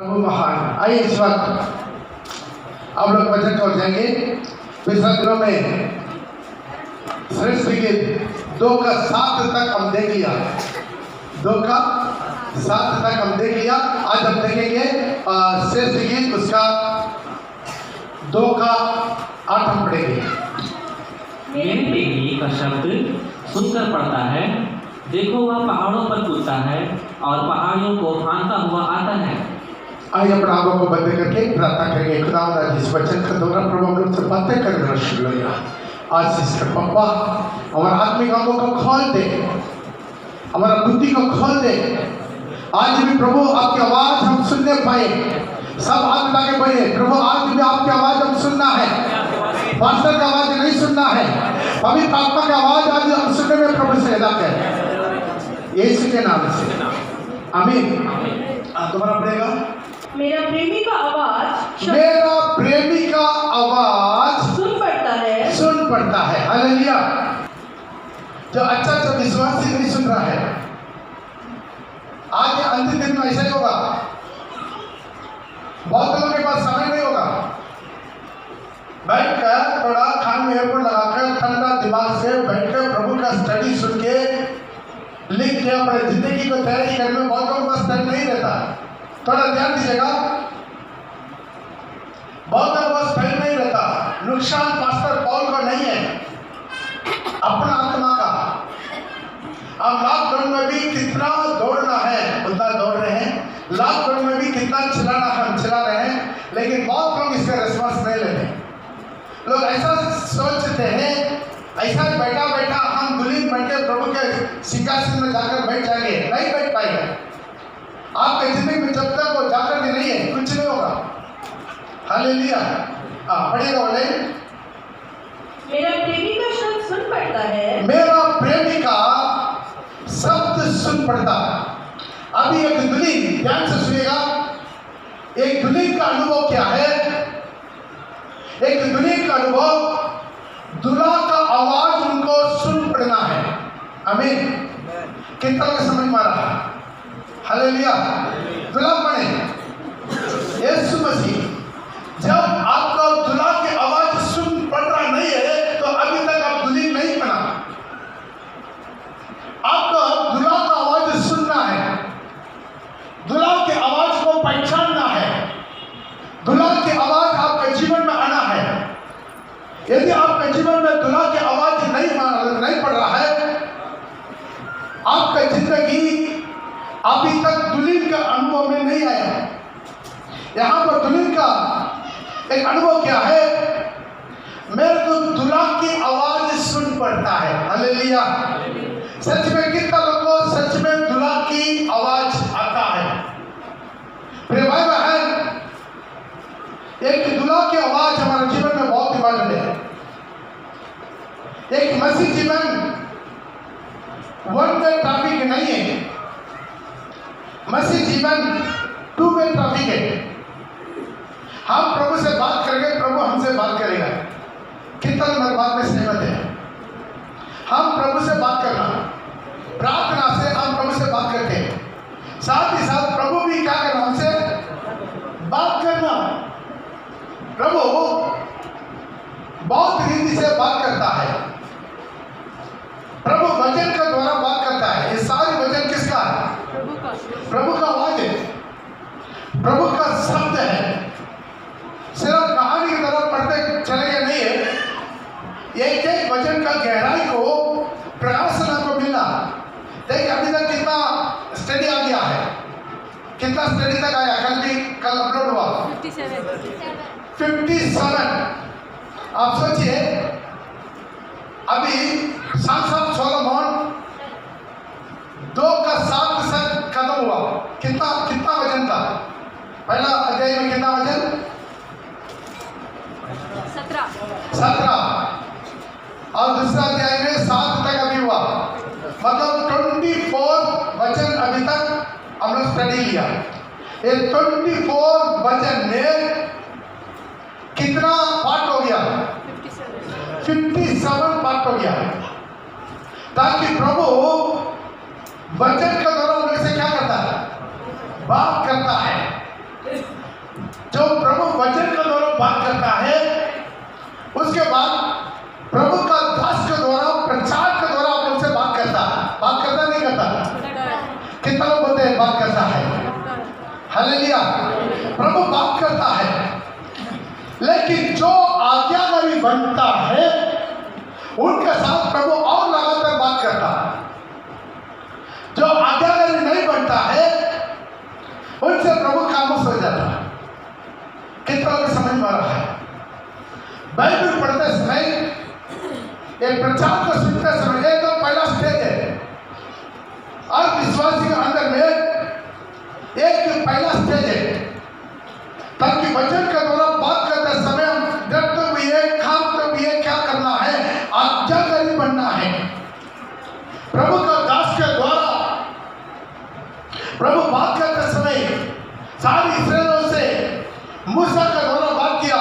प्रभु महान। आइए इस वक्त आप लोग वचन को जाएंगे। पिछले दिनों में श्रेष्ठ गीत 2 का 7 तक हम देख लिया। 2 का 7 तक हम देख लिया। आज हम देखेंगे श्रेष्ठ गीत उसका 2 का 8 हम पढ़ेंगे। मेरे प्रेमी का शब्द सुनकर पड़ता है, देखो वह पहाड़ों पर कूदता है और पहाड़ियों को फांदता हुआ आता है। आइए अपने आंखों को बंद करके प्रार्थना करेंगे। खुदा जिस वचन का द्वारा प्रभु हम लोग से बातें करना शुरू किया, आज इसके पप्पा हमारा आत्मिक आंखों को खोल दे, हमारा बुद्धि को खोल दे। आज भी प्रभु आपकी आवाज हम सुनने पाए। सब हाथ लगा के बोले, प्रभु आज भी आपकी आवाज हम सुनना है, पास्टर की आवाज नहीं सुनना है, पवित्र आत्मा की आवाज आज हम सुनने में प्रभु से अदा कर, यीशु के नाम से आमीन। तुम्हारा पड़ेगा मेरा प्रेमी का आवाज सुन पड़ता है। हालेलुया। जो अच्छा विश्वासी नहीं सुन रहा है, आज के अंतिम दिन में ऐसा ही होगा। बहुत लोगों के पास समय नहीं होगा, बैठ कर थोड़ा कान में एयरपोर्ट लगाकर ठंडा दिमाग से बैठ कर प्रभु का स्टडी सुन के लिख के अपने जिंदगी को तैयारी करने में बहुत लोगों के पास टाइम नहीं रहता। थोड़ा ध्यान दीजिएगा, बहुत लोगों के पास टाइम नहीं रहता। नुकसान पास्टर पॉल को नहीं है, अपना आत्मा का। अब लॉकडाउन में भी कितना दौड़ना है उतना दौड़ रहे हैं, लॉकडाउन में भी कितना चिल्लाना है हम चिल्ला रहे हैं, लेकिन बहुत लोग इसका रिस्पॉन्स नहीं लेते। लोग ऐसा सोचते हैं, ऐसा बैठा बैठा हम दुल्हन बन के प्रभु के सिंहासन में जाकर बैठ जाएंगे। नहीं बैठ पाएगा। आपके जिंदगी में जब तक वो जाकर के नहीं है कुछ नहीं होगा। हालेलुया। पढ़िएगा बोले, मेरा प्रेमी का शब्द सुन पड़ता है। मेरा प्रेमी का शब्द सुन पड़ता। अभी एक दुल्हन, ध्यान से सुनिएगा, एक दुल्हन का अनुभव क्या है? एक दुल्हन का अनुभव, दूल्हा का आवाज उनको सुन पड़ना है। आमीन। कितना का समझ में आ रहा है? हालेलुया। दूल्हा बने यीशु मसीह। जब आपका दूल्हा की आवाज सुन पड़ रहा नहीं है तो अभी तक आप दुल्हन नहीं बना। आपका दूल्हा का आवाज सुनना है, दूल्हा की आवाज को पहचानना है, दूल्हा की आवाज आपके जीवन में आना है। यदि आपके जीवन में दूल्हा की आवाज नहीं पड़ रहा है, आपका जिंदगी अभी तक दुल्हन का अनुभव में नहीं आया। यहाँ पर दुल्हन का एक अनुभव क्या है? मेरे को दूल्हा की आवाज सुन पड़ता है। हालेलुया। सच में कितना लोगों को सच में दूल्हा की आवाज आता है? प्रिय भाई बहन, एक दूल्हा की आवाज हमारे जीवन में बहुत इम्पोर्टेंट है। एक मसीह जीवन वन वे ट्रैफिक नहीं है, मसीह जीवन 2 वे ट्रैफिक है। हम प्रभु से बात करेंगे, प्रभु हमसे बात करेगा। कितना लोग बात में सहमत है? हम प्रभु से बात करना, प्रार्थना से हम प्रभु से बात करते हैं, साथ ही साथ प्रभु भी क्या करना, हमसे बात करना। प्रभु बहुत रीति से बात करता है। प्रभु वचन के द्वारा बात करता है। ये सारी वचन किसका है? प्रभु का आवाज है, प्रभु का शब्द है। सिर्फ कहानी की तरफ पढ़ते चले गए नहीं है, एक एक वचन का गहराई को प्रकाशना को मिलना। देखिए अभी तक कितना स्टडी आ गया है, कितना स्टडी तक आया? कल अपलोड हुआ 57। आप सोचिए, अभी सांसद सोलोमन 2 का 7 से खत्म हुआ। कितना वचन था? पहला अध्याय में कितना वचन? 17। और दूसरा अध्याय में 7 तक अभी हुआ, मतलब 24 वचन अभी तक हम लोग स्टडी लिया। ये 24 वचन में कितना पार्ट हो गया? 57 पार्ट हो गया। ताकि प्रभु वचन का द्वारा हम लोग से क्या करता है? बात करता है। हालेलुया। प्रभु बात करता है, लेकिन जो आज्ञाकारी बनता है उनके साथ प्रभु और लगातार बात करता है। जो आज्ञाकारी नहीं बनता है उनसे प्रभु खामोश हो जाता है। कितना लोग समझ में आ रहा है? बाइबल पढ़ते समय, एक प्रचार को सुनते समय, ये तो पहला स्टेज है। और विश्वासी के अंदर में एक पहला स्टेज है, ताकि वचन के द्वारा बात करते समय हम डरते हुए, खामते हुए क्या करना है, आज्ञाकारी बनना है। प्रभु का दास के द्वारा प्रभु बात करते समय सारी इस्राएलियों से मूसा के द्वारा बात किया।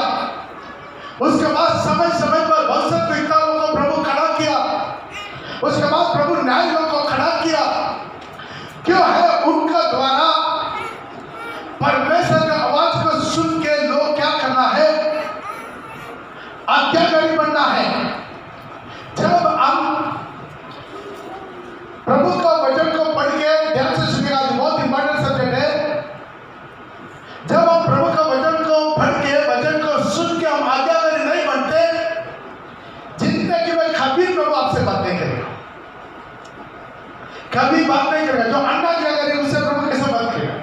उसके बाद समय समय पर भविष्यद्वक्ताओं को प्रभु खड़ा किया। उसके बाद प्रभु न्यायियों को खड़ा किया। क्यों है? उनका द्वारा परमेश्वर की आवाज को सुन के लोग क्या करना है, आज्ञाकारी बनना है। जब हम प्रभु का वचन को पढ़ के ध्यान से सुनेगा, बहुत इंपॉर्टेंट सब्जेक्ट है। जब हम प्रभु का वचन को पढ़ के, वचन को सुन के हम आज्ञाकारी नहीं बनते, जिंदगी में कभी प्रभु आपसे बात नहीं करेगा, कभी बात नहीं करेगा। जो अंडा क्या करेगा उससे प्रभु कैसे बात करेगा?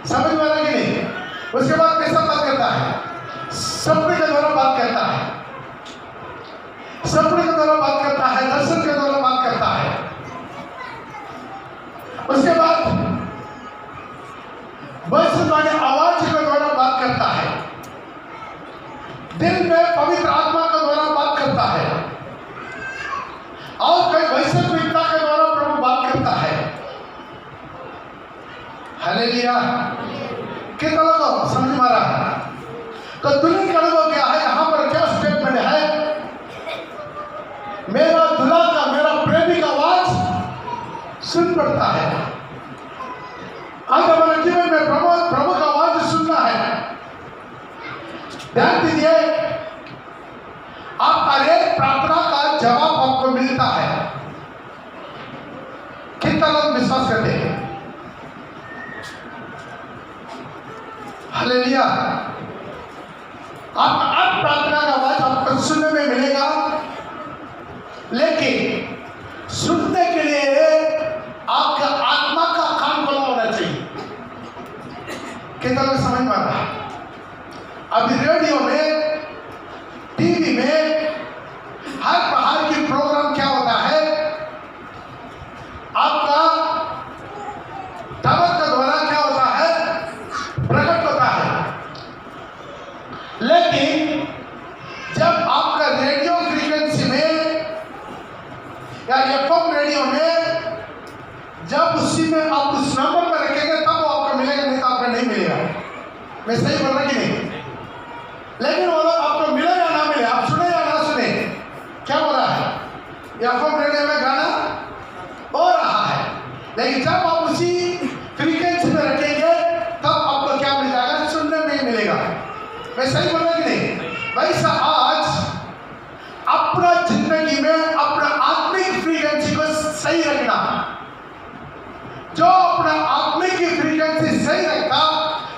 समझ में आ रहा कि नहीं? उसके बाद कैसा बात करता है? सपने के द्वारा बात करता है, सपने के द्वारा बात करता है, दर्शन के द्वारा बात करता है। उसके बाद वाणी आवाज के द्वारा बात करता है, दिल में पवित्र आत्मा के द्वारा बात करता है, और कई वैश्विकता के द्वारा प्रभु बात करता है। हालेलुया। कितना लोग समझ में आ रहा है? तो दुल्हन का अनुभव क्या है? यहां पर क्या स्टेटमेंट है? मेरा दुल्हा का, मेरा प्रेमी का आवाज सुन पड़ता है। आज हमारे जीवन में प्रभु का आवाज सुनना है। ध्यान दीजिए, आपका एक प्रार्थना का जवाब आपको मिलता है। कितना लोग विश्वास करते हैं? हालेलुया। आपका अब प्रार्थना का आवाज आपको सुनने में मिलेगा, लेकिन सुनने के लिए आपका आत्मा का कान खुला होना चाहिए। कितना लोग समझ में आता है? अभी रेडियो में, टीवी में हर प्रकार की प्रोग्राम क्या होता है, आपका टावर के द्वारा क्या होता है, प्रकट होता है। लेकिन जब आपका रेडियो फ्रीक्वेंसी में या एफएम रेडियो में, जब उसी में आप उस नंबर पर रखेंगे तब वो आपको मिलेगा, नहीं तो आपको नहीं मिलेगा। मैं सही बोल रहा कि नहीं? लेकिन वो लोग आपको मिले या ना मिले, आप सुने या ना सुने, क्या हो रहा है? एफएम रेडियो में गाना हो रहा है, लेकिन जब आप उसी फ्रीक्वेंसी में रखेंगे तब आपको क्या मिल जाएगा? सुनने में मिलेगा। मैं सही बोल रहा कि नहीं? वैसा आज अपना जिंदगी में अपना आत्मिक फ्रीक्वेंसी को सही रखना। जो अपना आत्मिक की फ्रीक्वेंसी सही रखता,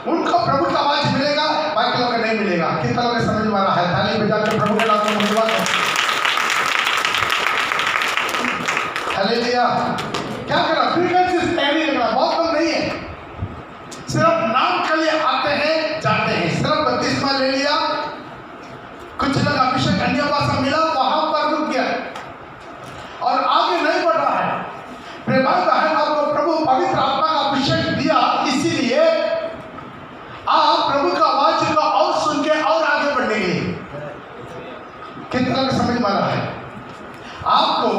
उनको प्रभु का आवाज मिलेगा, बाकी लोगों को नहीं मिलेगा। कितना लोग समझ में आ रहा है? ताली बजा के प्रभु के नाम में धन्यवाद। हालेलुया। क्या करना? फ्रीक्वेंसी तैयारी रखना। बहुत लोग नहीं है, सिर्फ नाम के लिए आते हैं, जाते हैं। सिर्फ बपतिस्मा ले लिया, कुछ लोग अभिषेक अन्य भाषा मिला, वहां पर रुक गया और आगे नहीं बढ़ रहा है। प्रेमाय बहन, आपको प्रभु पवित्र आत्मा का अभिषेक दिया, इसीलिए आप प्रभु का आवाज को और सुन के और आगे बढ़ने के लिए। कितना समझ में आ रहा है? आपको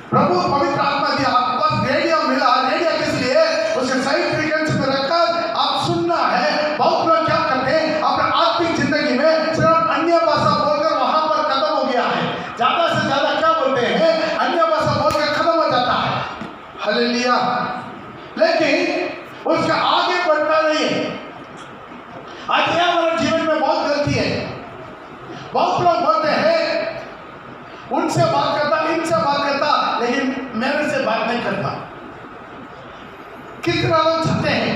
प्रभु पवित्र आत्मा दिया, आपके पास रेडियो मिला। रेडियो किस लिए? उसके सही फ्रीक्वेंसी में रखकर आप सुनना है। बहुत लोग क्या करते हैं, अपने आत्मिक जिंदगी में सिर्फ अन्य भाषा बोलकर वहां पर खत्म हो गया है। ज्यादा से ज्यादा क्या बोलते हैं? अन्य भाषा बोलकर खत्म हो जाता है। हालेलुया। लेकिन उसका आगे बढ़ना नहीं है। आज यह हमारे जीवन में बहुत गलती है। बहुत लोग बोलते हैं, उनसे बात करता, इनसे बात करता, लेकिन मेरे से बात नहीं करता। कितना लोग चाहते हैं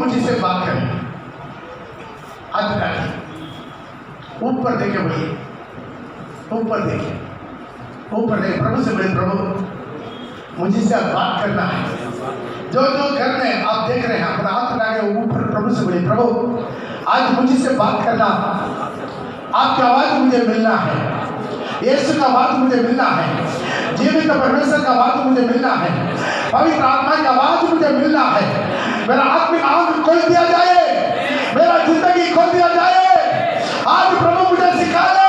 मुझसे बात करें। हाथ उठाइए, ऊपर देखे बोलिए, ऊपर देखे, ऊपर देखे, प्रभु से बोले प्रभु मुझसे बात करना है। जो जो घर में आप देख रहे हैं अपना हाथ उठा के ऊपर प्रभु से बोले प्रभु आज मुझसे बात करना, आपकी आवाज मुझे मिलना है, यीशु का आवाज मुझे मिलना है, जीवित परमेश्वर का आवाज मुझे मिलना है, पवित्र आत्मा की आवाज मुझे मिलना है। मेरा आत्मिक आंख खोल दिया जाए, मेरा जिंदगी खोल दिया जाए। आज प्रभु मुझे सिखा दे,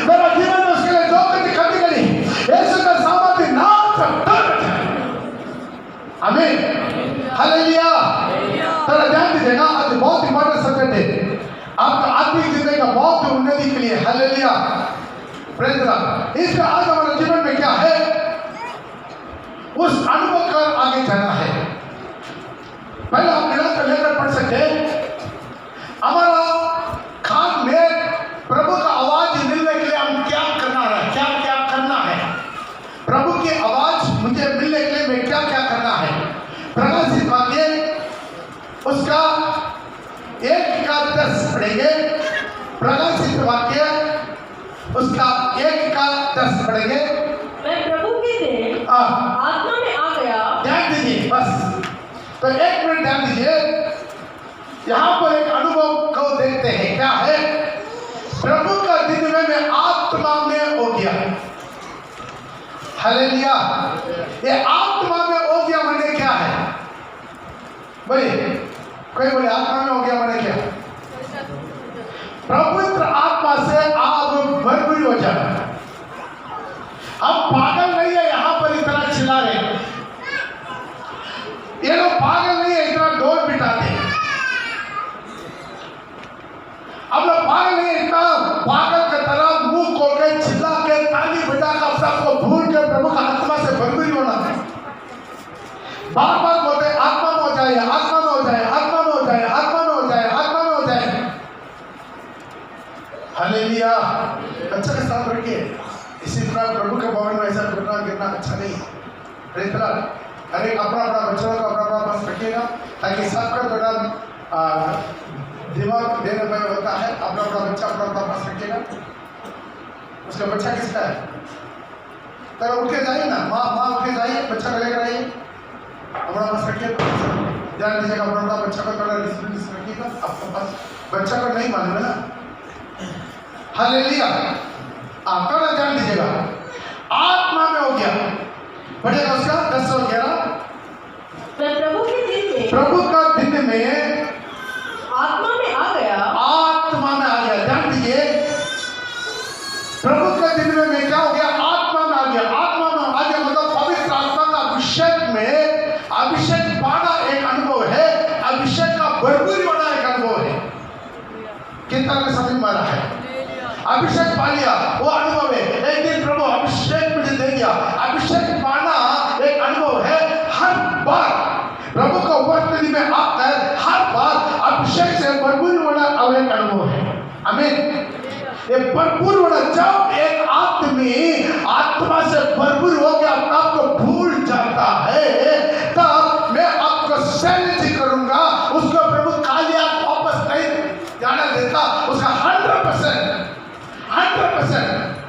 मेरा जीवन में उसके लिए जो कुछ कभी करी यीशु का सामर्थ्य नाम से आमीन, हालेलुया। तेरा ध्यान दीजिएगा, आज बहुत इंपॉर्टेंट सब्जेक्ट है आपका आत्मिक जिंदगी का बहुत उन्नति के लिए। Hallelujah, praise God. इसका आज हमारे जीवन में क्या है, उस अनुभव कर आगे जाना है। पहले आप निरंतर लेकर पढ़ सकते हैं। हमारा खान में प्रभु का आवाज मिलने के लिए हम क्या करना है, क्या क्या करना है। प्रभु की आवाज मुझे मिलने के लिए मैं क्या क्या करना है। प्रकाशित वाक्य उसका 1:10 पढ़ेंगे। प्रकाशित वाक्य उसका 1:10 पढ़ेंगे। मैं प्रभु के दिन आत्मा में आ गया। ध्यान दीजिए बस, तो 1 मिनट ध्यान दीजिए। यहाँ पर एक अनुभव को देखते हैं, क्या है। प्रभु का दिन में मैं आत्मा में हो गया। हालेलुया। ये आत्मा में हो गया मैंने क्या है, बोलिए, कोई बोले आत्मा में हो गया मैंने क्या। पवित्र आत्मा से आप भरपूर हो जाए। हम पागल नहीं है यहाँ पर इतना चिल्ला रहे, ये लोग पागल नहीं है इतना ढोल पिटाते। अब लोग पागल नहीं है इतना पागल की तरह मुंह खोल के चिल्ला के ताली बजा कर सबको भूल के प्रभु का आत्मा से भरपूर होना है। बार बार बोलते आत्मा में हो जाए, आत्मा में हो जाए, आत्मा में हो जाए, आत्मा में हो जाए, आत्मा में हो जाए। हालेलुया। अच्छा के साथ रखिए, इसी तरह प्रभु के भवन में ऐसा घुटना गिरना अच्छा नहीं है। Praise God. अरे अपना अपना बच्चों को अपना अपना पास रखिएगा ताकि सबका थोड़ा दिमाग देने में होता है। अपना अपना बच्चा अपना अपना पास रखिएगा। उसका बच्चा किसका है, तो उठ के जाइए ना, माँ उठ के जाइए, बच्चा को लेकर आइए, अपना पास रखिए। ध्यान दीजिएगा, अपना अपना बच्चा को थोड़ा डिसिप्लिन से रखिएगा। आपके पास बच्चा को नहीं मालूम है ना। हालेलुया। आप थोड़ा ध्यान दीजिएगा, आत्मा में हो गया, पढ़ेगा उसका 10 और 11। मैं प्रभु के दिन में, प्रभु का दिन में आत्मा में आ गया। आत्मा में आ गया। ध्यान दीजिए, प्रभु के दिन में मैं क्या हो गया, आत्मा में आ गया। आत्मा में आ गया मतलब पवित्र आत्मा का अभिषेक में, अभिषेक पाना एक अनुभव है, अभिषेक का भरपूर होना एक अनुभव है। कितना में समझ में आ रहा है। अभिषेक पा लिया वो अनुभव है। एक दिन प्रभु अभिषेक मुझे दे दिया। अभिषेक पाना एक अनुभव है। हर बार प्रभु का उपस्थिति में आकर हर बार अभिषेक से भरपूर होना और एक अनुभव है। आमीन। ये भरपूर होना, जब एक आदमी आत्मा से भरपूर हो के अपने आप को भूल जाता है, तब मैं आपको सैनिक करूंगा, उसको प्रभु कालिया वापस नहीं जाना देता। उसका 100%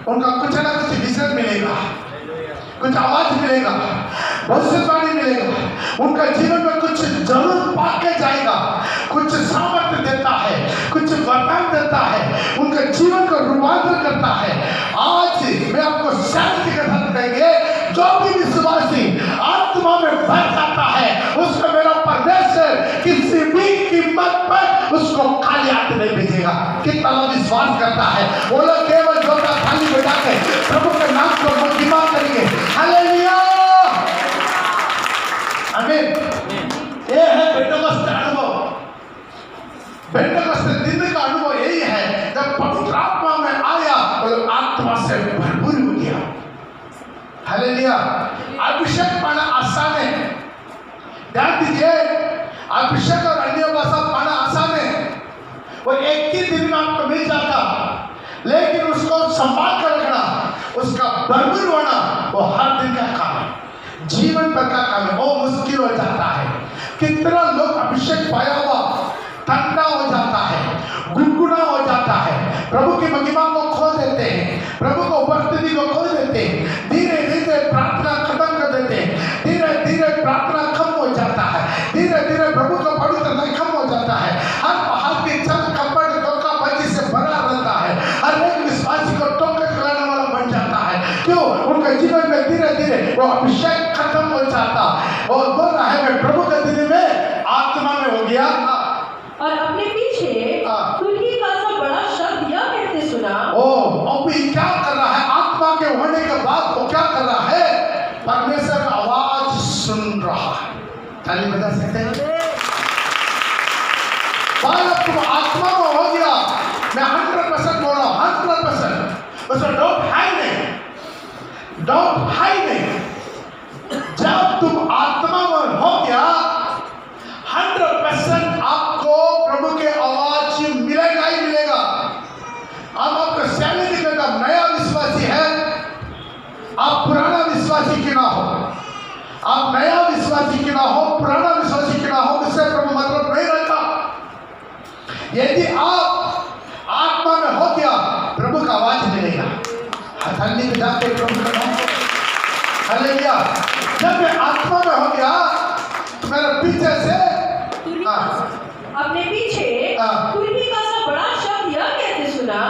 उनका कुछ ना कुछ विजन मिलेगा, कुछ आवाज मिलेगा, भविष्यवाणी मिलेगा, उनका जीवन में कुछ जरूर पाके जाएगा, कुछ सामर्थ्य देता है, कुछ वरदान देता है, उनका जीवन को रूपांतर करता है। आज मैं आपको शांति के साथ कहेंगे, जो भी विश्वासी आत्मा में भर जाता है उसको मेरा परमेश्वर किसी भी कीमत पर उसको खाली हाथ नहीं भेजेगा। कितना लोग विश्वास करता है, वो लोग केवल जो का खाली बैठा के प्रभु के नाम को महिमा करेंगे। हालेलुया, आमीन। ये है पेंटेकोस्ते अनुभव। पेंटेकोस्ते दिन का अनुभव यही है, जब पवित्र आत्मा में आया और आत्मा से भरपूर हो गया। हालेलुया। अभिषेक पाना आसान है। ध्यान दीजिए, अभिषेक और अन्य भाषा पाना आसान है, वो एक ही दिन में आपको मिल जाता, लेकिन उसको संभाल कर रखना, उसका भरपूर होना वो हर दिन का काम है, जीवन भर का काम है, वो मुश्किल हो जाता है। कितना लोग अभिषेक पाया हुआ प्रभु की महिमा को खो देते हैं, प्रभु को उपस्थिति को खो देते हैं, धीरे धीरे प्रार्थना खत्म कर देते हैं, धीरे धीरे प्रार्थना कम हो जाता है, धीरे धीरे प्रभु का पवित्रता कम हो जाता है। हर पहाड़ की चल कपड़ धोखाबाजी से भरा रहता है, हर एक विश्वासी को टोकर खिलाने वाला बन जाता है। क्यों? उनके जीवन में धीरे धीरे वो अभिषेक खत्म हो जाता और बोल रहा है मैं प्रभु के दिन में आत्मा में हो गया और अपने पीछे तुर्की का सा बड़ा शब्द यह कहते सुना। अभी क्या कर रहा है? आत्मा के होने के बाद वो क्या कर रहा है? परमेश्वर का आवाज सुन रहा है। ताली बजा सकते हैं? बालक तुम आत्मा में हो गया, मैं 100% बोल रहा हूँ, 100%। उसमें डाउट है नहीं, डाउट है नहीं। जब तुम आत्मा में हो गया 100% आपको प्रभु के आवाज मिलेगा ही मिलेगा। अब आपका सैलरी निकलता, नया विश्वासी है, आप पुराना विश्वासी क्यों ना हो, आप नया विश्वासी क्यों ना हो, पुराना विश्वासी क्यों ना हो, इससे प्रभु मतलब नहीं रहता। यदि आप आत्मा में हो गया प्रभु का आवाज मिलेगा। हथेली पे जाके प्रभु का नाम हालेलुया। जब मैं आत्मा में हो गया तो मेरे पीछे से अपने पीछे तुर्की का सा बड़ा शब्द यह कहते सुना।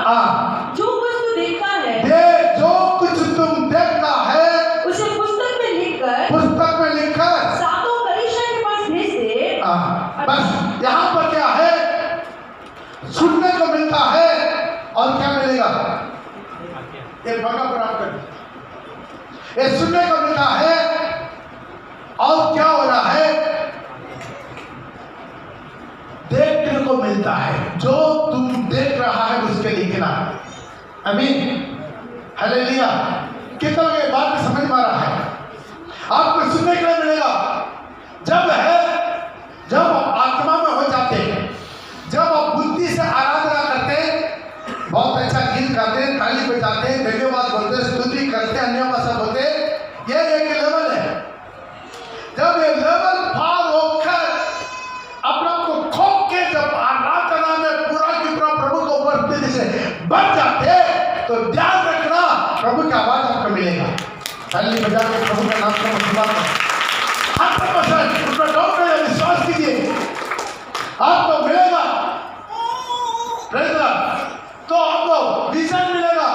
जो कुछ तू देखता है, जो कुछ तुम देखता है उसे पुस्तक में लिखकर सातों कलीसिया के पास भेज दे। बस यहाँ पर क्या है? सुनने को मिलता है और क्या मिलेगा? एक भागा प्राप्त कर, ये सुनने को मिलता है और क्या हो रहा है? देखने को मिलता है। जो तुम देख रहा है उसके लिखना। आमीन, हालेलुया। कितना ये बात समझ में आ रहा है? आपको सुनने के लिए मिलेगा जब जब आप आत्मा में हो जाते हैं, जब आप बुद्धि से आराधना करते, बहुत अच्छा गीत गाते, ताली बजाते, धन्यवाद बोलते, स्तुति करते, अन्य भाषा बोलते, ये एक लेवल है। जब ये लेवल पार होकर अपने को खो के जब आराधना में पूरा की पूरा प्रभु को उपस्थिति से बढ़ जाते, तो ध्यान रखना प्रभु की आवाज आपको मिलेगा। ताली बजा के प्रभु का नाम का महिमा 100% उसमें डाउट नहीं, विश्वास कीजिए आपको मिलेगा। तो आपको विजन मिलेगा।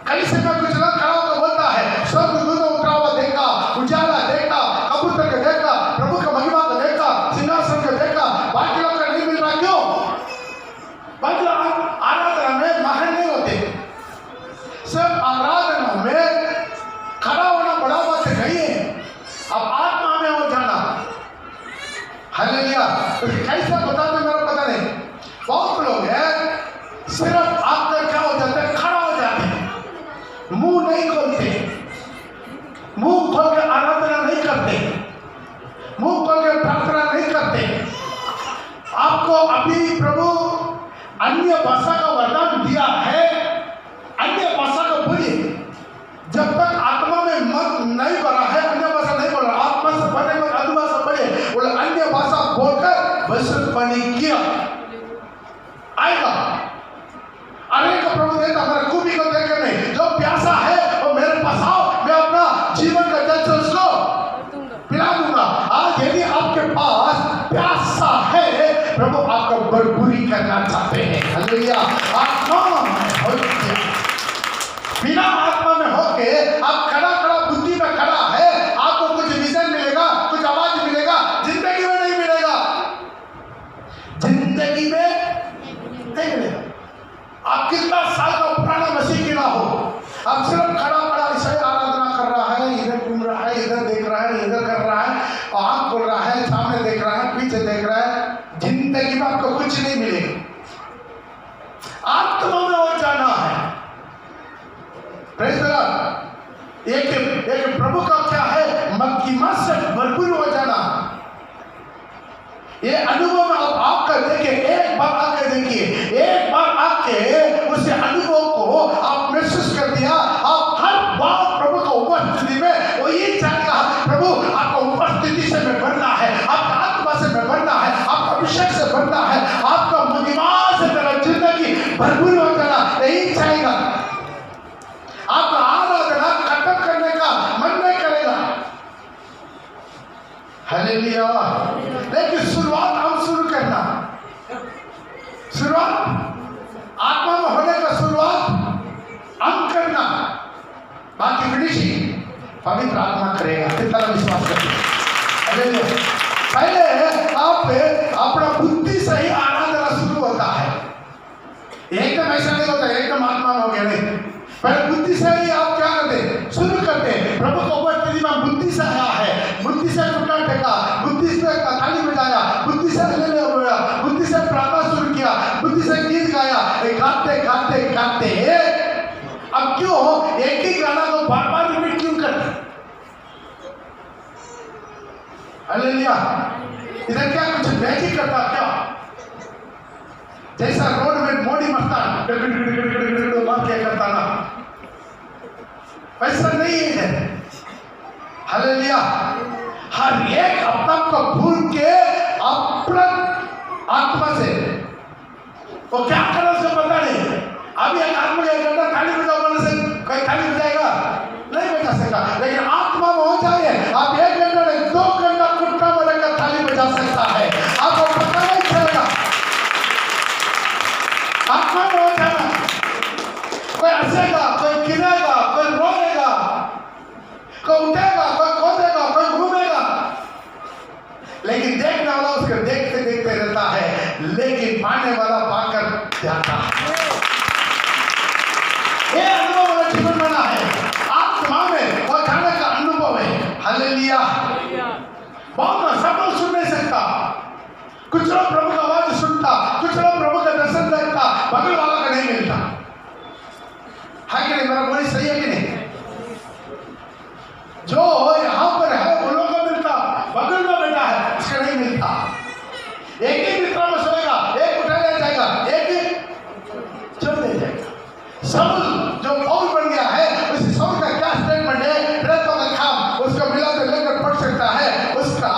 कलीसिया में कुछ लोग खड़ा होकर बोलता है, स्वर्गदूत उतरा हुआ देखा, उजाला देखा, कबूतर को देखा, प्रभु का महिमा को देखा, सिंहासन को देखा, बाकी लोग का नहीं मिल रहा। क्यों? बाकी आराधना में महान नहीं होते, सिर्फ आराधना में खड़ा होना बड़ा बात नहीं है। अब आत्मा में हो जाना, हालेलुया। कैसा बताते मेरा पता नहीं। बहुत लोग हैं सिर्फ आपका क्या हो जाता है? खड़ा हो जाते हैं, मुंह नहीं खोलते, मुंह खोल के आराधना नहीं करते, मुंह खोल के प्रार्थना नहीं करते। आपको अभी प्रभु अन्य भाषा का वरदान दिया है, अन्य भाषा को बोलिए। जब तक आत्मा में मन नहीं भरा है, अन्य भाषा नहीं बोल रहा, आत्मा से भरने में अन्य भाषा पढ़े, बोले अन्य भाषा बोलकर भविष्यवाणी किया आएगा। अरे का प्रभु देता हमारे खूबी को देखकर नहीं, जो प्यासा है वो मेरे पास आओ, मैं अपना जीवन का जल से उसको पिला दूंगा। आज यदि आपके पास प्यासा है, प्रभु आपको भरपूरी करना चाहते हैं। हालेलुया। आत्मा में हो गया, बिना आत्मा में होके आप खड़ा बुद्धि में खड़ा है, आपको कुछ विजन मिलेगा, कुछ आवाज मिलेगा, जिंदगी में नहीं मिलेगा, जिंदगी में नहीं मिलेगा। आप कितना साल का पुराना मसीह क्यों ना हो, आप सिर्फ खड़ा ऐसे आराधना कर रहा है, इधर घूम रहा है, इधर देख रहा है, इधर कर रहा है, आँख खोल रहा है, सामने देख रहा है, पीछे देख रहा है, जिंदगी में आपको कुछ नहीं मिलेगा। आत्मा में हो जाना है। Praise the Lord. एक प्रभु का क्या है? महिमा से भरपूर हो जाना। ये अनुभव में आपका देखिए, एक बार आके देखिए, एक बार आके उस अनुभव को आप महसूस कर दिया, आप हर बार प्रभु का उपस्थिति में वो ये चाहेगा, प्रभु आपको उपस्थिति से मैं भरना है, आपका आत्मा से मैं भरना है, आपका अभिषेक से भरना है, आपका महिमा से मेरा जिंदगी भरपूर लेकिन शुरुआत हम शुरू करना, शुरुआत आत्मा में होने का शुरुआत हम करना, बाकी फिनिशिंग पवित्र आत्मा करेगा। कितना विश्वास करते? पहले आप अपना बुद्धि से ही आराधना शुरू होता है, एकदम ऐसा नहीं होता एकदम आत्मा में हो गया, नहीं, पहले बुद्धि से ही आप क्या करते शुरू करते। प्रभु को उपस्थिति में बुद्धि से आया है, बुद्धि से टूटा टेका, बुद्धि से ताली बजाया, बुद्धि से हल्ले बोला, बुद्धि से प्रार्थना शुरू किया, बुद्धि से गीत गाया, गाते गाते गाते अब क्यों एक ही गाना को बार बार रिपीट क्यों करते? हालेलुया। इधर क्या कुछ मैजिक करता क्या? जैसा रोड में मोड़ी मरता मार क्या करता ना, वैसा नहीं है। हालेलुया। हर एक अपना को भूल के अपना आत्मा से वो क्या करे उसको पता नहीं। अभी एक आत्मा एक घंटा थाली बजाओ बोलने से कोई थाली बजाएगा नहीं बजा सकता, लेकिन आत्मा में हो जाए आप 1 घंटा नहीं 2 घंटा कुट्टा बजाकर थाली बजा सकता है, आपको पता नहीं चलेगा। आत्मा में हो जाना, कोई हंसेगा, कोई गिरेगा, कोई रोएगा, कोई उठेगा, कोई कूदेगा, कोई घूमेगा, लेकिन देखने वाला उसको देखते देखते रहता है, लेकिन पाने वाला पाकर जाता है। ये अनुभव वाला जीवन बना है, आत्मा में वो जाने का अनुभव है। हालेलुया। बहुत सब लोग सुन नहीं सकता, कुछ लोग प्रभु का आवाज सुनता, कुछ लोग प्रभु का दर्शन देखता, बगल वाला का नहीं मिलता है कि नहीं? मेरा बोली सही है कि नहीं? जो यहाँ पर है वो लोग को मिलता, बगल में बैठा है उसका नहीं मिलता। एक ही मित्र में सोएगा, एक उठा ले जाएगा, एक ही छोड़ दे जाएगा। साउल जो पौल बन गया है, उस साउल का क्या स्टेटमेंट है? प्रेतों का काम उसको मिला तो लेकर पढ़ सकता है, उसका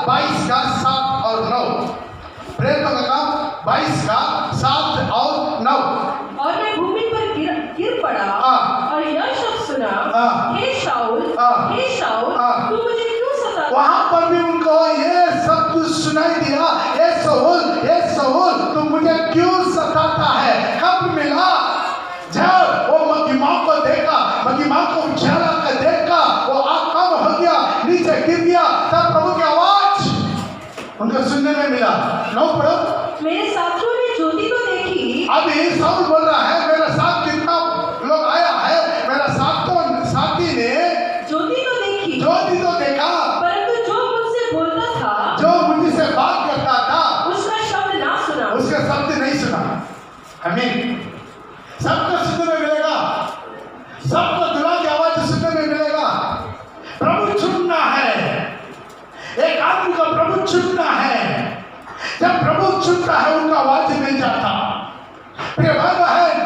22 का 7 और 9, प्रेतों का काम 22 का 7 और 9। और मैं भूमि पर गिर पड़ा और यह शब्द सुना, हे शाऊल, हे शाऊल, तू मुझे क्यों सताता? वहां पर भी उनको ये शब्द सुनाई दिया, हे शाऊल, तू मुझे क्यों सताता है? कब मिला? जब वो महिमा को देखा, महिमा को उजाला कर देखा, वो आत्मा में हो गया, नीचे गिर गया, तब प्रभु की आवाज उनको सुनने में मिला। 9 पढ़ो। मेरे साथियों ने ज्योति तो देखी। अभी शाऊल बोल रहा है मेरे साथ कितना लोग आया है, मेरा साथी ने ज्योति तो देखा, परंतु जो मुझसे बोलता था, जो मुझसे बात करता था, उसका शब्द ना सुना, उसका शब्द नहीं सुना। आमीन। सबको सुनने में मिलेगा, सबको दुआ की आवाज सुनने में मिलेगा। प्रभु चुनना है, एक आदमी को प्रभु चुनना है। जब प्रभु चुनता है उनका आवाज मिल जाता। प्रिय भाई बहन,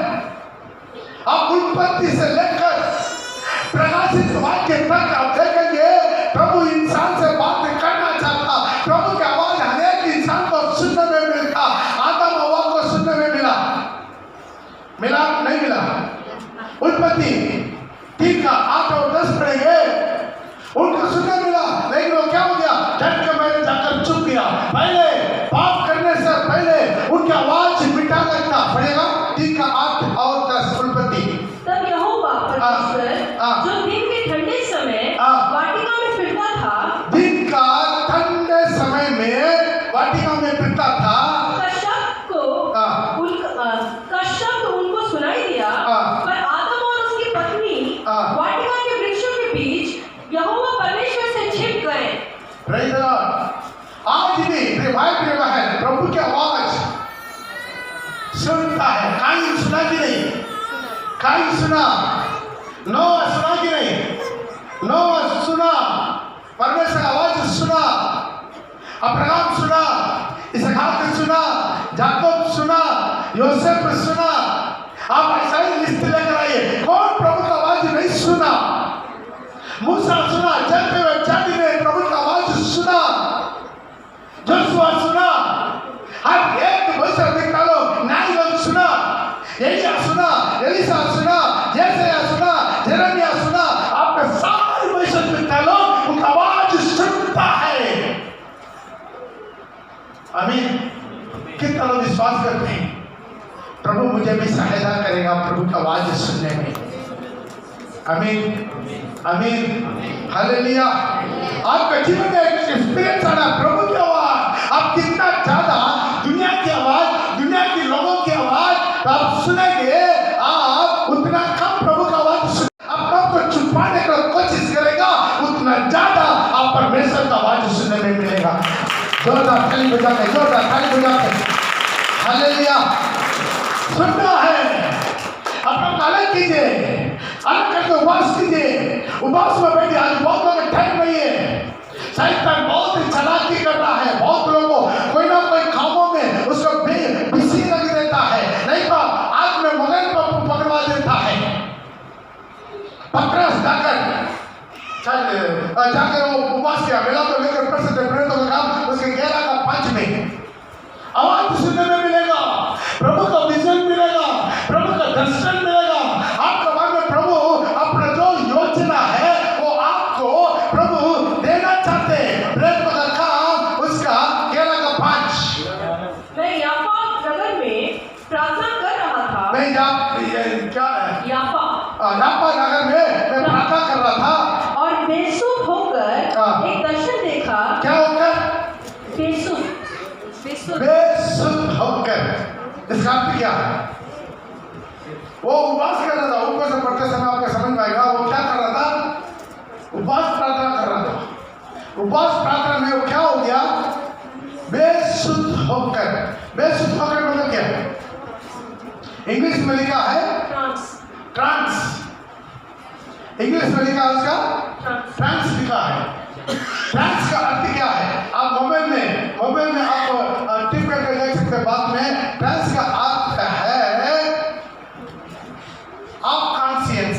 आप उत्पत्ति से लेकर प्रकाशित वाक्य तक आप देखेंगे प्रभु इंसान से बात करना चाहता। प्रभु की आवाज हर एक इंसान को सुनने में मिलता। आदम हव्वा को सुनने में मिला नहीं मिला? उत्पत्ति 3 का 8 और 10 पढ़ेंगे, उनको सुनने मिला, लेकिन वो क्या हो गया? डर के मारे जाकर चुप गया। पहले पाप करने से पहले उनकी आवाज मिटा देता। पढ़ेगा 3 का 8 और 10 उत्पत्ति। तब यहोवा परमेश्वर जो दिन के ठंडे समय वाटिका में फिरता था, दिन का ठंडे समय में वाटिका में फिरता था, का शब्द उनको सुनाई दिया। पर आदम और उसकी पत्नी वाटिका के वृक्षों के बीच यहोवा परमेश्वर से छिप गए। Praise the Lord. आज भी प्रिय भाई प्रिय बहन, प्रभु की आवाज सुनता है। काइन सुना कि नहीं? काइन सुना, नोआ सुना कि नहीं? नोआ सुना, परमेश्वर आवाज सुना, अब्राहम सुना, इसहाक सुना, याकूब सुना, योसेफ सुना। आप ऐसा ही लिस्ट लेकर आइए, कौन प्रभु का आवाज नहीं सुना? मूसा सुना, चलते हुए जाति ने प्रभु का आवाज सुना, जोशुआ सुना, हर एक भविष्य निकालो, नाई लोग सुना, एलिया सुना, एलिसा सुना, यशायाह सुना, यिर्मयाह सुना। आपका सारे भविष्य निकालो, उनका आवाज सुनता है। आमीन। कितना लोग विश्वास करते हैं प्रभु मुझे भी सहायता करेगा प्रभु की आवाज सुनने में। आमीन आमीन हालेलुया। आपका जीवन में एक एक्सपीरियंस आना प्रभु की आवाज। आप कितना ज्यादा दुनिया की आवाज, दुनिया के लोगों की आवाज आप सुनेंगे, आप उतना कम प्रभु की आवाज सुन अपने आप को छुपाने की कोशिश करेगा, उतना ज्यादा आप परमेश्वर की आवाज सुनने में मिलेगा। जोरदार ताली बजा के, जोरदार ताली बजा के हालेलुया। सुनना है, अपना अलग कीजिए, अलग करके उपवास कीजिए। उपवास में बैठिए। आज बहुत लोग टाइम नहीं है, शैतान बहुत ही चालाकी कर रहा है। बहुत लोगों को कोई ना कोई कामों में उसको बिजी रख देता है, नहीं तो आग में मोबाइल पर पकड़वा देता है। पकड़स जाकर वो उपवास किया, मिला तो लेकर प्रसिद्ध प्रेरितों का काम उसके 11 का 5 में आवाज सुनने में मिलेगा, प्रभु का विजन मिलेगा, प्रभु का दर्शन मिलेगा। आपके मन में प्रभु अपना जो योजना है वो आपको प्रभु देना चाहते हैं। प्रेरितों का काम उसका 11 का 5। मैं याफा नगर में प्रार्थना कर रहा था। मैं क्या है याफा नगर में मैं प्रार्थना कर रहा था और बेसुध होकर एक दर्शन देखा। क्या होकर? बेसुध होकर। इसका अर्थ क्या है? वो उपवास कर रहा था, ऊपर से पढ़ते समय आपको समझ में आएगा। वो क्या कर रहा था? उपवास प्रार्थना कर रहा था। उपवास प्रार्थना में वो क्या हो गया? बेसुध होकर। बेसुध होकर मतलब क्या? इंग्लिश में लिखा है ट्रांस। इंग्लिश में लिखा है उसका ट्रांस लिखा है। ट्रांस का अर्थ क्या है? आप मोबाइल में आप टिप करके देख सकते हैं। बाद में ट्रांस का अर्थ है आप कॉन्शियस,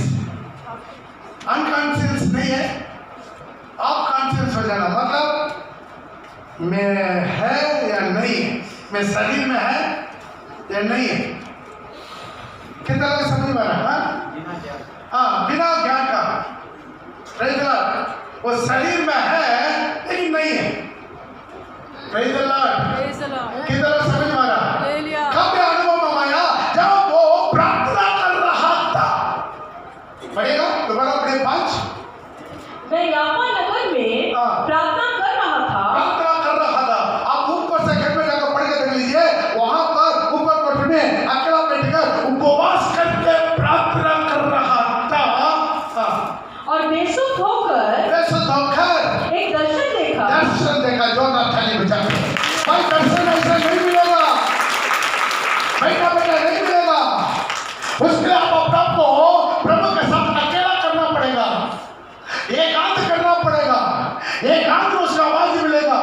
अनकॉन्शियस नहीं है, आप कॉन्शियस हो जाना। मतलब मैं है या नहीं है, मैं शरीर में है या नहीं है। कितना लोग समझ में आ रहा है? हाँ, बिना ज्ञान का वो शरीर में है लेकिन नहीं है। कितना लोग समझ में आ रहा है? कब यह अनुभव में आया? जब वो प्रार्थना कर रहा था। पढ़ेगा दोबारा पढ़े 5। मैं याफा नगर में प्रार्थना कर रहा था। आप ऊपर से घर में जाकर पढ़ के देख लीजिए। वहां पर ऊपर कोठ में अकेला बैठकर उपवास करके प्रार्थना कर रहा था और बेसुध होकर एक दर्शन देखा। जो ना थाली बचा भाई, दर्शन ऐसा नहीं मिलेगा, बैठा नहीं मिलेगा। उसके लिए आप अपने आप को प्रभु के साथ अकेला करना पड़ेगा, एकांत करना पड़ेगा। एकांत में उसका आवाज मिलेगा।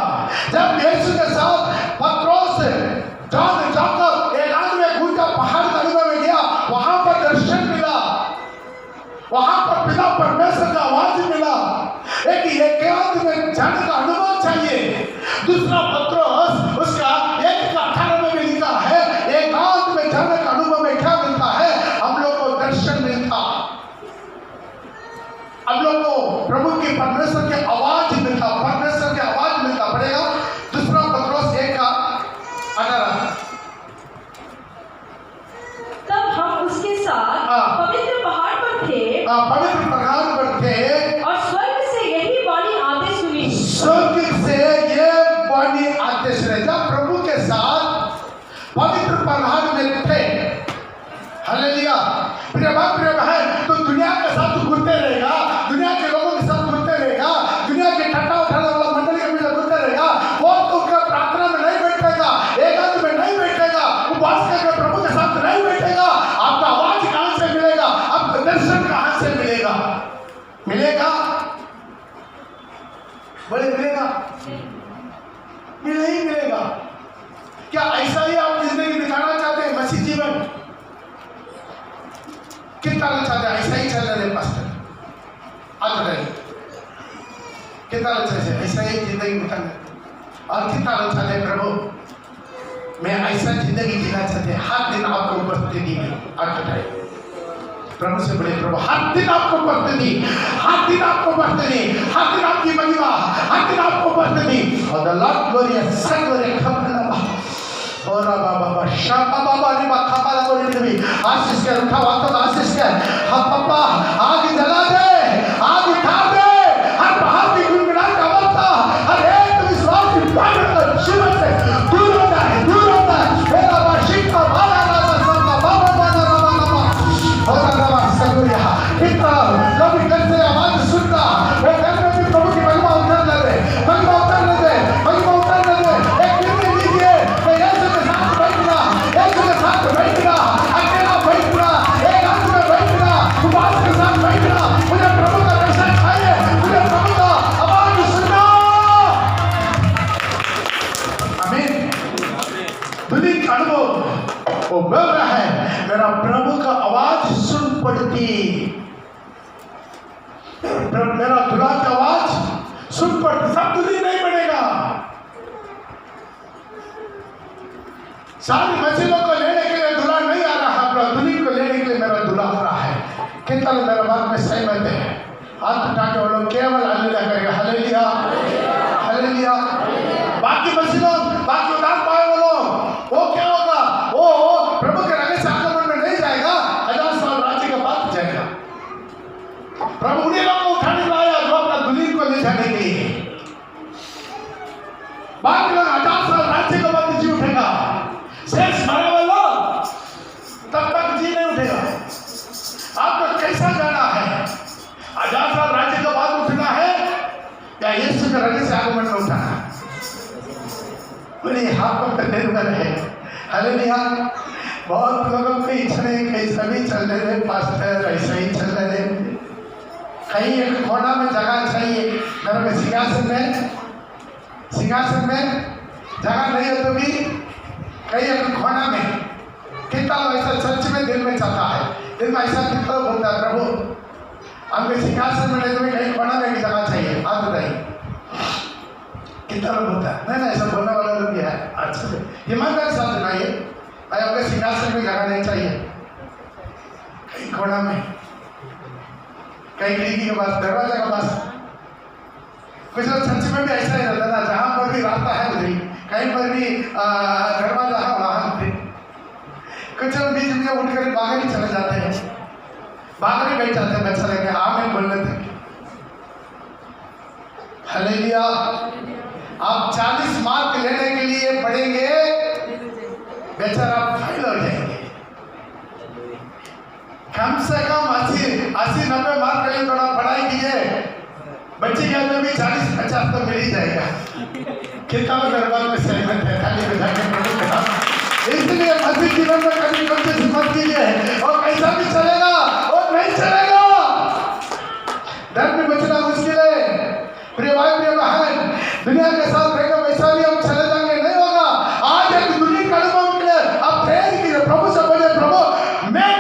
जब यीशु के साथ पत्रोस जॉन जाकर एकांत में ऊंचा पहाड़ का अनुभव में गया, वहां पर दर्शन मिला, वहां पर पिता परमेश्वर का आवाज मिला। एक एकांत में जाने का अनुभव चाहिए। दूसरा पत्रोस उसका 1:18 में भी लिखा है, एकांत में जाने का अनुभव में क्या मिलता है? हम लोग को दर्शन मिलता, हम लोग को प्रभु की परमेश्वर की आवाज मिलता, परमेश्वर की आवाज मिलता पड़ेगा। दूसरा पत्रोस 1:18। तब हम उसके साथ पवित्र पहाड़ पर थे और स्वर्ग से यही वाणी आदेश सुनी। स्वर्ग से ये वाणी आदेश रहे। जब प्रभु के साथ पवित्र पहाड़ में थे, हालेलुया। प्रिय बहन, तो दुनिया के साथ तो घूमते रहेगा, दुनिया के लोगों के साथ घूमते रहेगा, दुनिया के ठट्टा उठाने वाला मंडली के बीच घूमते रहेगा। वो तो प्रार्थना में नहीं बैठेगा, एकांत में नहीं बैठेगा, उपवास करके प्रभु के साथ नहीं बैठेगा। आपका आवाज कहां से मिलेगा? आपका दर्शन कहां से मिलेगा? मिलेगा बोले मिलेगा? नहीं मिलेगा। क्या ऐसा ही आप जिंदगी बिताना चाहते हैं? मसीह जीवन कितना चाहते हैं? ऐसा ही चल रहे पास्टर आज रहे कितना चाहते हैं? ऐसा ही जिंदगी बिताना। और कितना चाहते हैं? प्रभु मैं ऐसा जिंदगी जीना चाहते हैं। हर दिन आपको उपस्थिति में आज प्रभु से बोले, प्रभु हर दिन आपको उपस्थिति, हर दिन आपको उपस्थिति, हर दिन आपकी महिमा, हर दिन आपको उपस्थिति। और the lord glorious sun glorious आशीष कर, उठा वापस आशीष कर। हाँ पापा, आग जला दे, आग उठा दे, हर बाहर की गुनगुनाहट का अवस्था, हर एक विश्वास की पागल जीवन से दूर होता है, दूर होता है। मेरा वाशिक का बाला राजा संगा बाबा बाला रामा रामा होगा रामा सगुरिया। इतना कभी घर से आवाज सुनता, वो घर में भी प्रभु की महिमा उतरने दे, महिमा उतरने दे, महिमा उतरने दे। एक निर्णय लीजिए, मैं यीशु के साथ बैठना, यीशु के साथ बैठना, अकेला बैठना, एक हाथ में बैठना, उपवास के साथ बैठना। मुझे प्रभु का दर्शन चाहिए, मुझे प्रभु का आवाज सुनना। आमीन। दुनिया का अनुभव वो बोल रहा है, मेरा प्रभु का आवाज सुन पड़ती, मेरा दुल्हा का आवाज सुन पड़ती। सब दुनिया नहीं बढ़ेगा। सारी मछलियों को लेने के लिए दुल्हा नहीं आ रहा, अपना दुनिया को लेने के लिए मेरा दुल्हा आ रहा है। कितना लोग मेरा बात में सहमत है? हाथ उठा के वो लोग केवल हालेलुया करेगा। Hallelujah, hallelujah. बाकी मछलियों, बाकी उदार पाए वो लोग, वो क्या होगा? वो प्रभु के रंग से आगमन में नहीं जाएगा, 1000 साल राज्य के बाद जाएगा। प्रभु उन्हीं लोगों को उठाने लाया जो अपना दुनिया को ले जाने के लिए। बाकी लोग 1000 साल राज्य के बाद जी उठेगा। शेष मरे हुए लोग तब तक जी नहीं उठेगा। आपको कैसा जाना है? 1000 साल राज्य के बाद उठना है या यीशु के रंग से आगमन में उठना है? बोलिए हाथ पर निर्भर है। हालेलुया। बहुत लोगों की इच्छा नहीं, कैसा भी चलने दे पास्टर, ऐसा ही चलने दे। कहीं एक कोना में जगह चाहिए, मेरे में सिंहासन में जगह नहीं हो तो भी कहीं एक कोना में। कितना लोग ऐसा सच में दिल में चाहता है, दिल में ऐसा कितना लोग बोलता है, प्रभु हमको सिंहासन में नहीं तो भी कहीं कोना में एक जगह चाहिए। हाथ उठाइए। कितना लोग बोलता है? नहीं, ऐसा बोलने वाला लोग भी है। अच्छा, ईमानदारी साथ सुनाइए, भाई हमको सिंहासन में जगह नहीं चाहिए, कहीं कोना में, कहीं खिड़की के पास, दरवाजा के पास। कुछ लोग सच में भी ऐसा ही रहता है ना, जहाँ पर भी रास्ता है उधर ही, कहीं पर भी दरवाजा है वहाँ पे। कुछ लोग बीच में उठ कर बाहर ही चले जाते हैं, बाहर ही बैठ जाते हैं बच्चा लेके, आमीन बोलने तक। हालेलुया। आप 40 मार्क लेने के लिए पढ़ेंगे, बेचारा फेल हो जाएंगे। कम से कम 80-90 मार्क के लिए थोड़ा पढ़ाई कीजिए। बच्चे के अंदर भी 40-50 तो मिल ही जाएगा। कितना दरबार में सहमत है? खाली बैठा के प्रभु के साथ। इसलिए मस्जिद जीवन में कभी कोशिश मत कीजिए, और कैसा भी चलेगा और नहीं चलेगा। डर में बचना मुश्किल है। प्रिय भाई, प्रिय बहन, दुनिया के साथ रहकर वैसा भी हम चले जाएंगे, नहीं होगा। आज एक दुनिया का अनुभव के लिए आप प्रेयर कीजिए, प्रभु से बोले, प्रभु मैं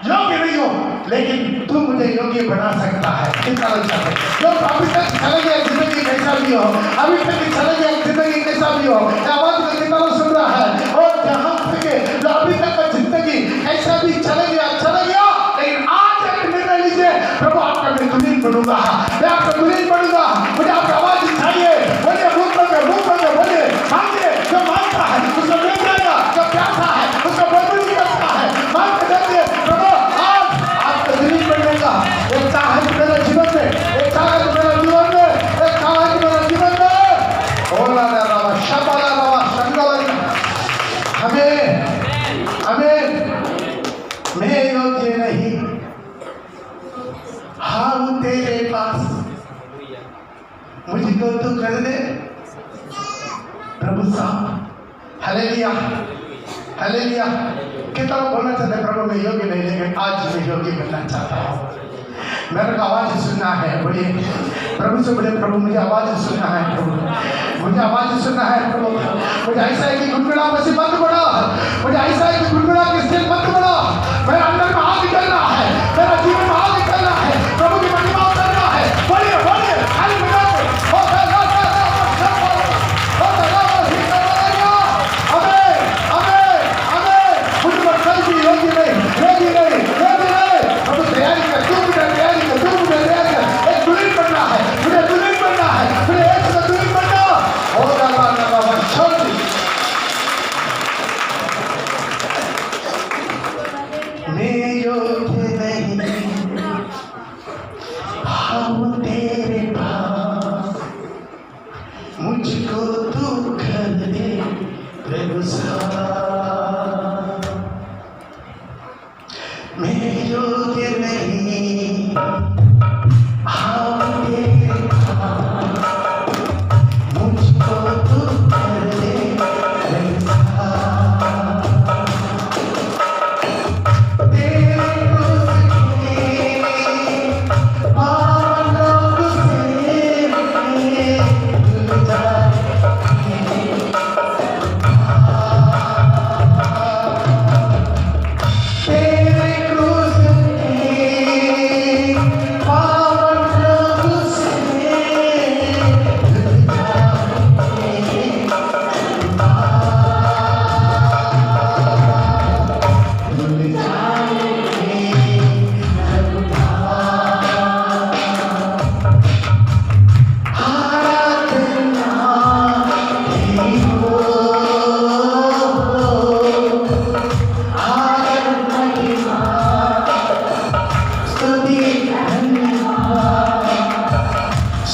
योग्य नहीं हूँ, लेकिन तू मुझे योग्य बना सकता है। कितना अच्छा है। जो अभी तक चले गया जिंदगी कैसा भी हो, अभी तक चले गया जिंदगी कैसा भी हो, आवाज में कितना सुन रहा है, और जहाँ तक जो अभी तक का जिंदगी कैसा भी चले गया, लेकिन आज एक निर्णय लीजिए, प्रभु आपका मैं दुनिया बनूंगा, मैं आपका दुनिया बनूंगा। मुझे आपकी आवाज चाहिए। बोलिए, मुंह खोल के बोलिए, मांगिए। जो मांगता है उसको मिल जाएगा, जो प्यासा है उसको बदल नहीं करता है। मांग के देखिए, प्रभु आज आपका दुनिया बनने का एक चाहत मेरे जीवन में, एक चाहत मेरे जीवन में, एक चाहत मेरे जीवन में। ओला रामा शबाला रामा संगवारी। हमें मैं योग्य नहीं, हाँ तेरे पास, मुझको तो कर दे प्रभु साहब। Hallelujah, hallelujah. कितना बोलना चाहते प्रभु मैं योग्य नहीं, लेकिन आज मैं योग्य बनना चाहता हूँ। मेरे को आवाज सुनना है। बोलिए प्रभु से, बोले प्रभु मुझे आवाज सुनना है, प्रभु मुझे आवाज सुनना है। प्रभु मुझे ऐसा है कि गुनगुना बस मत बढ़ा, मुझे ऐसा है कि गुनगुना के स्थिर मत बढ़ा। मेरा अंदर में आग निकलना है, मेरा जीवन में आग निकलना है, प्रभु की महिमा करना है। बोलिए बोलिए, खाली बजा के प्रभु मैं योग्य नहीं आओगे मुझको तू कर दे तेरे क्रूस के पावन लोग से भूल तेरे क्रूस के पावन लोग से भूल जाएंगे आराधना ही हो आराधना महिमा स्तुति धन्यवाद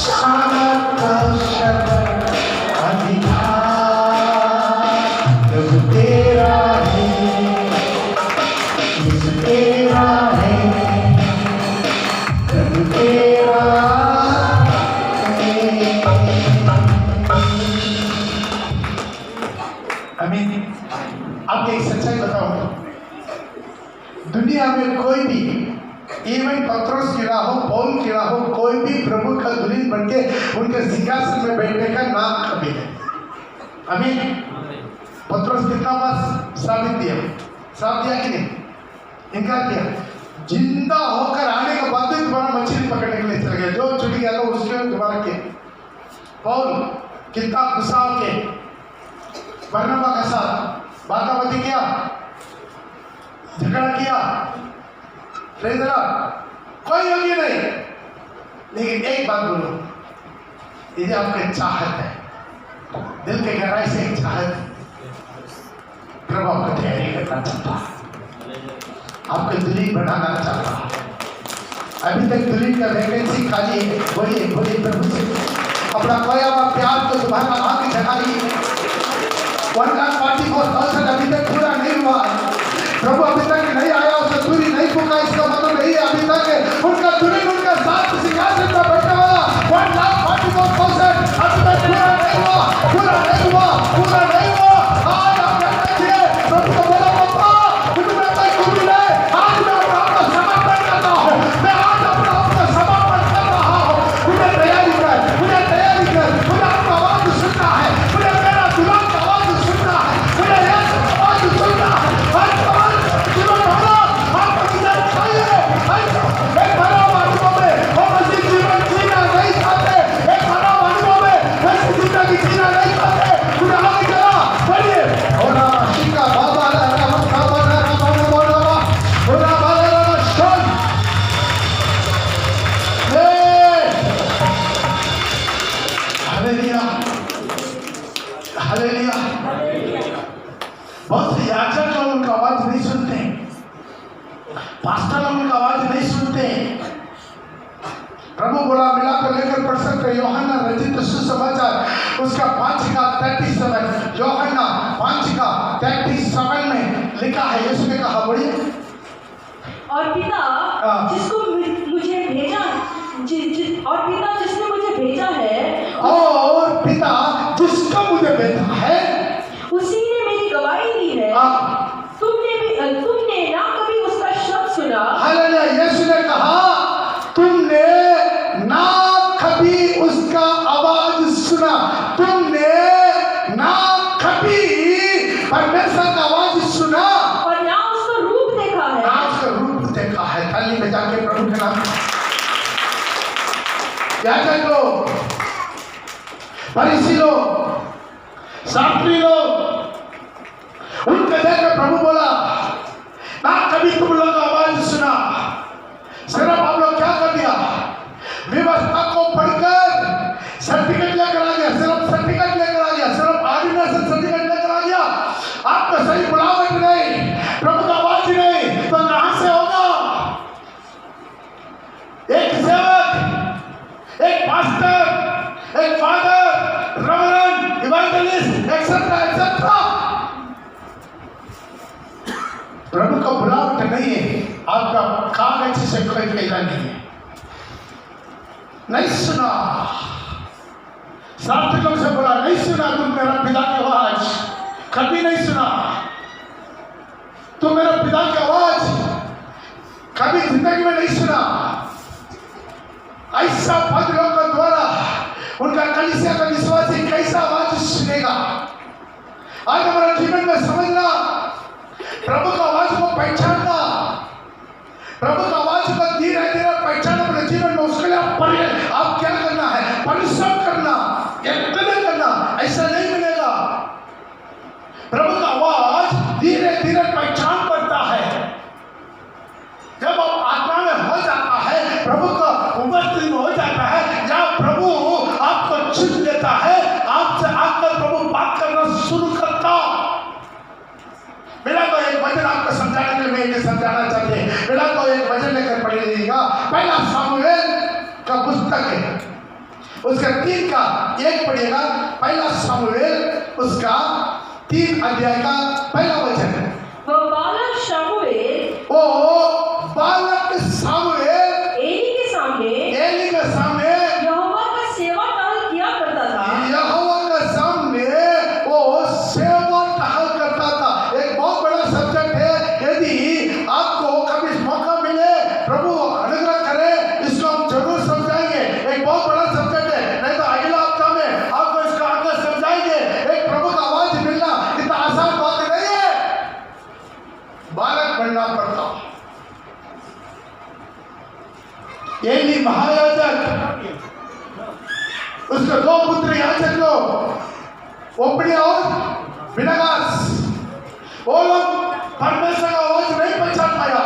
सामर्थ अधिकार प्रभु तेरा है यीशु तेरा है प्रभु तेरा है आमीन। आपको एक सच्चाई बताऊं, दुनिया में कोई भी इवन पत्रोस गिरा हो पौल गिरा हो कोई भी प्रभु का दुल्हन बनके उनके सिंहासन में बैठने का नाम कभी है। आमीन। पत्रोस कितना बार साबित दिया कि नहीं, इनकार किया। जिंदा होकर आने के बाद भी दोबारा मछली पकड़ने के लिए चल गया, जो छुट गया था उसने दोबारा किया। पौल कितना गुस्सा होके बरनबा के साथ बाताबाती किया, झगड़ा किया, कोई योग्य नहीं। लेकिन एक बात बोलो, यदि आपके चाहत है, दिल के गहराई से एक चाहत, प्रभु आपको तैयारी करना चाहता है, आपको दुल्हन बनाना चाहता है। अभी तक दुल्हन का वैकेंसी खाली है, बोलिए प्रभु से अपना खोया हुआ प्यार को तुम्हारा आंख जगाइए। 1,44,000 अभी तक पूरा नहीं हुआ, प्रभु अभी तक नहीं आया, उसे दूरी नहीं पुका, इसका मतलब नहीं है अभी तक उनका दुल्हन उनका साथ सिंहासन पर बैठा वाला 1,44,000 अभी तक पूरा नहीं हुआ। आज आप कहते थे प्रभु को बोला पापा तुम्हें कोई कमी नहीं, आज मैं अपना आपको समर्पण करता हूँ, मैं आज अपना आपको समर्पण कर रहा हूँ। मुझे तैयारी कर, मुझे आपका आवाज सुनना है, मुझे मेरा दुल्हन का आवाज सुनना है, मुझे यीशु का आवाज सुनना है। एक भरा हुआ अनुभव में वो मसीह जीवन जीना नहीं चाहते, एक भरा हुआ अनुभव में वैसी जिंदगी जीना नहीं चाहते। मुझे आगे चला बोलिए ओला शिका बाबा ला राम बाबा ला राम बोला ओला बाबा ला शोन हालेलुया हालेलुया। बहुत से याजक लोग उनका आवाज नहीं सुनते, पास्टर लोग उनका आवाज नहीं सुनते। प्रभु बोला मिला को लेकर पढ़ सकते यूहन्ना रचित सुसमाचार उसका 5:37 यूहन्ना 5:37 में लिखा है, यीशु ने कहा बोलिए और पिता जिसको मुझे भेजा और पिता जिसने मुझे भेजा है और पिता जिसको मुझे भेजा है उसी ने मेरी गवाही दी है। तुमने ना कभी उसका शब्द सुना। हालेलुया। यीशु ने कहा तुमने ना कभी उसका आवाज सुना, तुमने ना कभी परमेश्वर का आवाज सुना और ना उसका रूप देखा है। ना उसका रूप देखा है। थाली में जाके प्रभु के नाम याजक लोग, फरीसी लोग, शास्त्री लोग, उनके देखकर प्रभु बोला ना कभी तुम लोग आवाज सुना। सिर्फ आप लोग क्या कर दिया, व्यवस्था को पढ़कर सर्टिफिकेट लेकर आ गया, सिर्फ सर्टिफिकेट लेकर आ गया, सिर्फ ऑर्डिनेशन सर्टिफिकेट लेकर आ गया, आपका सही बुलावट नहीं, प्रभु का आवाज नहीं, तो कहां से होगा। एक सेवक, एक पास्टर, एक father, reverend, evangelist etcetera etcetera कागज से कोई फायदा नहीं है। नहीं सुना, सार्थकों से बोला नहीं सुना तुम मेरा पिता की आवाज, कभी नहीं सुना तुम मेरा पिता की आवाज, कभी जिंदगी में नहीं सुना। ऐसा पद लोगों के द्वारा उनका कलीसिया का विश्वासी कैसा आवाज सुनेगा? आज हमारे जीवन में समझना, प्रभु का आवाज को पहचानना, प्रभु का आवाज को धीरे धीरे पहचानना अपने जीवन में। उसके लिए आप क्या करना है? परिश्रम करना, यत्न करना, ऐसा नहीं मिलेगा। प्रभु का आवाज धीरे धीरे पहचान पड़ता है। जब आप आत्मा में हो जाता है, प्रभु का उपस्थिति में हो जाता है, जब प्रभु आपको चुन लेता है, आपसे आकर प्रभु बात करना शुरू करता। मेरा तो एक वचन आपको समझाने के लिए मैं समझाना चाहते हैं। मेरा तो एक वचन लेकर पढ़ लीजिएगा। पहला सामुएल का पुस्तक है, उसका 3 का 1 पढ़िएगा। पहला सामुएल उसका 3 अध्याय का पहला वचन है। वो बालक सामुएल एली के सामने यहोवा का सेवा टहल किया करता था। यहोवा का सामने वो सेवा टहल करता था। एक बहुत बड़ा सब्जेक्ट है। यदि आपको कभी मौका मिले, प्रभु अनुग्रह करे, इसको हम जरूर समझाएंगे। एक बहुत बड़ा सब्जेक्ट है, नहीं तो अगला हफ्ता में आपको इसका आगे समझाएंगे। एक प्रभु का आवाज मिलना इतना आसान बात नहीं है, बालक बनना पड़ता। एली महायाजक, उसके 2 पुत्र याजक लोग, ओपनी और फिनहास, वो लोग परमेश्वर का आवाज नहीं पहचान पाया।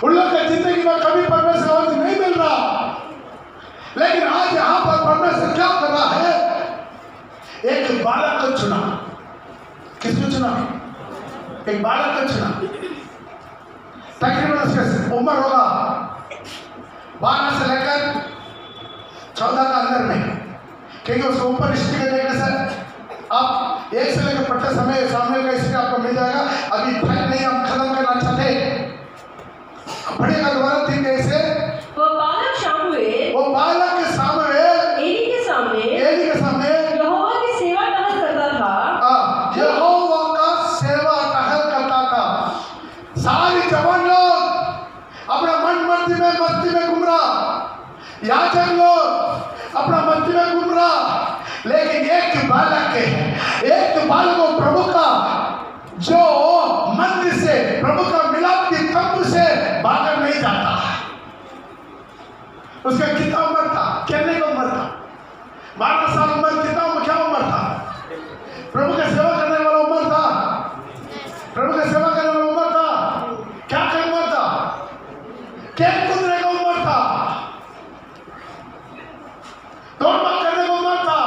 उन लोग की जिंदगी में कभी परमेश्वर का आवाज नहीं मिल रहा। लेकिन आज यहाँ पर परमेश्वर क्या कर रहा है? एक बालक को चुना। किसको चुना? एक बालक को चुना। तकरीबन उसकी उम्र होगा 12 से लेकर 14 का अंदर में, क्योंकि उसके ऊपर हिस्ट्री के देखने से आप 1 से लेकर पढ़ते समय सामने का हिस्ट्री आपको मिल जाएगा। अभी टाइम नहीं, हम खत्म करना चाहते। पढ़िएगा दोबारा 3 कैसे। वो बालक सामुएल एली के सामने यहोवा की सेवा टहल करता था। यहोवा का सेवा टहल करता था। सारी जवान लोग अपना मन मस्ती में घूम रहा, याजक लोग अपना मस्ती में घूम रहा। लेकिन एक बालक है, एक बालक को प्रभु का जो मंदिर से, प्रभु का मिलाप की तंबू से भागा नहीं जाता। उसका कितना उम्र था? कहने का उम्र था 12 साल उम्र। कितना क्या उम्र था? प्रभु का सेवा करने वाला उम्र था। प्रभु का सेवा करने वाला उम्र था। क्या का उम्र था? खेल कूदने का उम्र था, दौड़ भाग करने का उम्र था,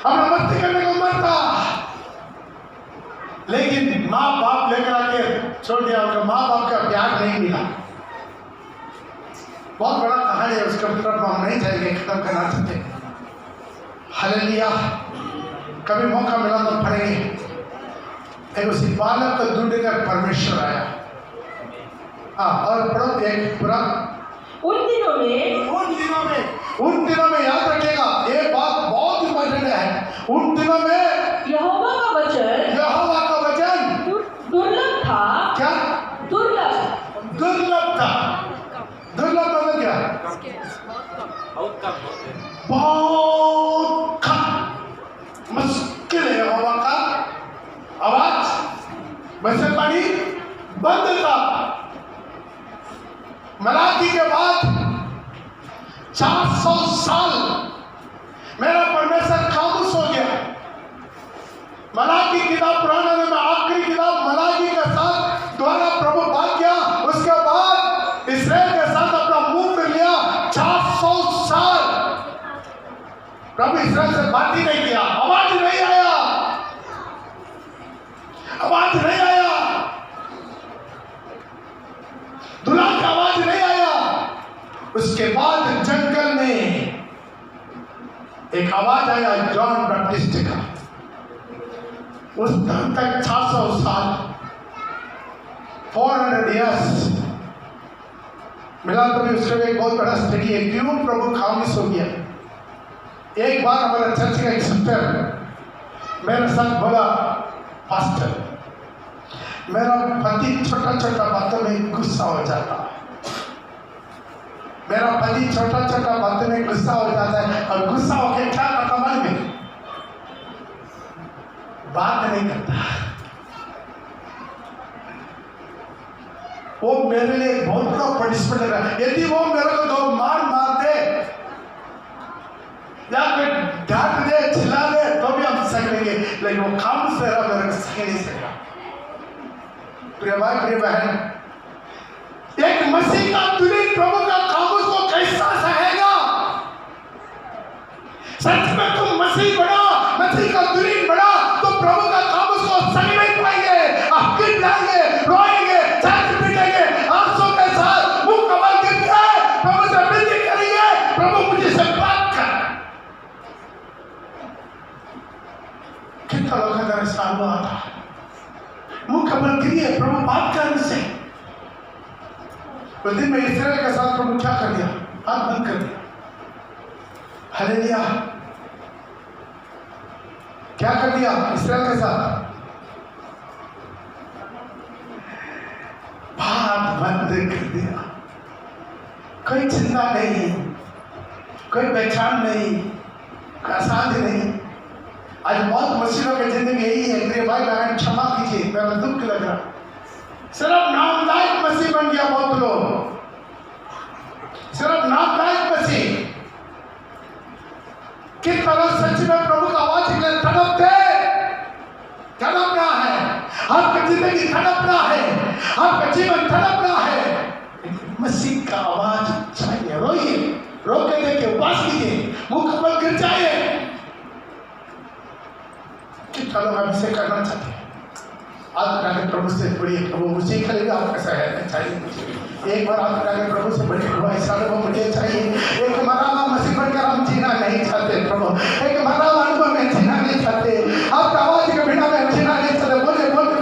अपना मस्ती करने का उम्र था। लेकिन माँ बाप लेकर आके छोड़ दिया। उनका माँ बाप का प्यार नहीं मिला। बहुत बड़ा कहानी है, उसके तरफ हम नहीं जाएंगे, खत्म करना चाहते। हालेलुया। कभी मौका मिला तो पढ़ेंगे। एक उसी बालक को ढूंढकर परमेश्वर आया। और पढ़ो एक पूरा। उन दिनों में याद रखिएगा, ये बात बहुत इंपॉर्टेंट है। उन दिनों में यहोवा का वचन दुर्लभ था। क्या? दुर्लभ था। दुर्लभ मतलब क्या? बहुत मुश्किल है यहोवा का आवाज। वैसे पानी बंद था। मलाकी के बाद 400 साल मेरा परमेश्वर खामोश हो गया। मलाकी किताब पुराने में आखिरी किताब मलाकी के साथ द्वारा प्रभु बात किया। उसके बाद इस्राएल के साथ अपना मुंह कर लिया। 400 साल प्रभु इस्राएल से बात ही नहीं किया। आवाज नहीं आया, आवाज नहीं आया, दुल्हा का आवाज नहीं आया। उसके बाद जंगल में एक आवाज आया जॉन बैप्टिस्ट का। उस दिन तक 400 साल 400 years मिला प्रभु उसका एक बहुत बड़ा स्टडी है क्यों प्रभु खामोश हो गया। एक बार हमारा चर्च का एक सिस्टर मेरे साथ बोला, पास्टर मेरा पति छोटा छोटा बातों में गुस्सा हो जाता है, मेरा पति छोटा छोटा बातों में गुस्सा हो जाता है और गुस्सा होकर क्या करता मन में बात नहीं करता। वो मेरे लिए बहुत बड़ा पनिशमेंट लग रहा है। यदि वो मेरे को दो मार दे या फिर डांट दे चिल्ला दे तो भी हम सह लेंगे, लेकिन वो खामोश रह रहा मेरे को सह नहीं सकेगा। प्रिय भाई प्रिय बहन, एक मसीह का तुरीन प्रभु का खामोश को कैसा सहेगा। सच में तुम मसीह बना, मसीह का तुरीन बना तो प्रभु का खामोश को सह नहीं पाएंगे। आप गिर जाएंगे, रोएंगे, चाट पीटेंगे, आंसू के साथ मुंह कमल करके प्रभु से विनती करेंगे, प्रभु मुझे से बात कर। कितना लोग का साल हुआ था, मुंह कमल करिए, प्रभु बात कर मुझसे। उस दिन में इस्राएल के साथ प्रभु क्या कर दिया, हाथ बंद कर दिया। हालेलुया, क्या कर दिया इस्राएल के साथ, बात बंद कर दिया। कोई चिंता नहीं, कोई पहचान नहीं, कोई अशांति नहीं। आज बहुत मसीहों की जिंदगी यही है। मेरे भाई बहन क्षमा कीजिए, मेरा दुख लग रहा, सिर्फ नामदायक मसीह बन गया बहुत लोग, सिर्फ नामदायक मसीह। किस तरह सच में प्रभु का आवाज के लिए तड़पते, तड़पना है, आपकी जिंदगी तड़पना है, आपका जीवन तड़पना है। मसीह का आवाज चाहिए। रोइए, रो के देखिए, उपास कीजिए, मुंह कमल गिर जाए। कितना लोग अभिषेक करना चाहते हैं, हाथ उठाकर प्रभु से बोलिए, प्रभु मुझे खरीदा आप कैसा है चाहिए मुझे। एक बार हाथ उठाकर प्रभु से बोलिए, प्रभु ऐसा अनुभव मुझे चाहिए। एक मरावा मसीह बनकर हम जीना नहीं चाहते प्रभु, एक मरावा अनुभव में जीना नहीं चाहते। आपका आवाज के बिना में जीना नहीं चाहते। बोले बोल के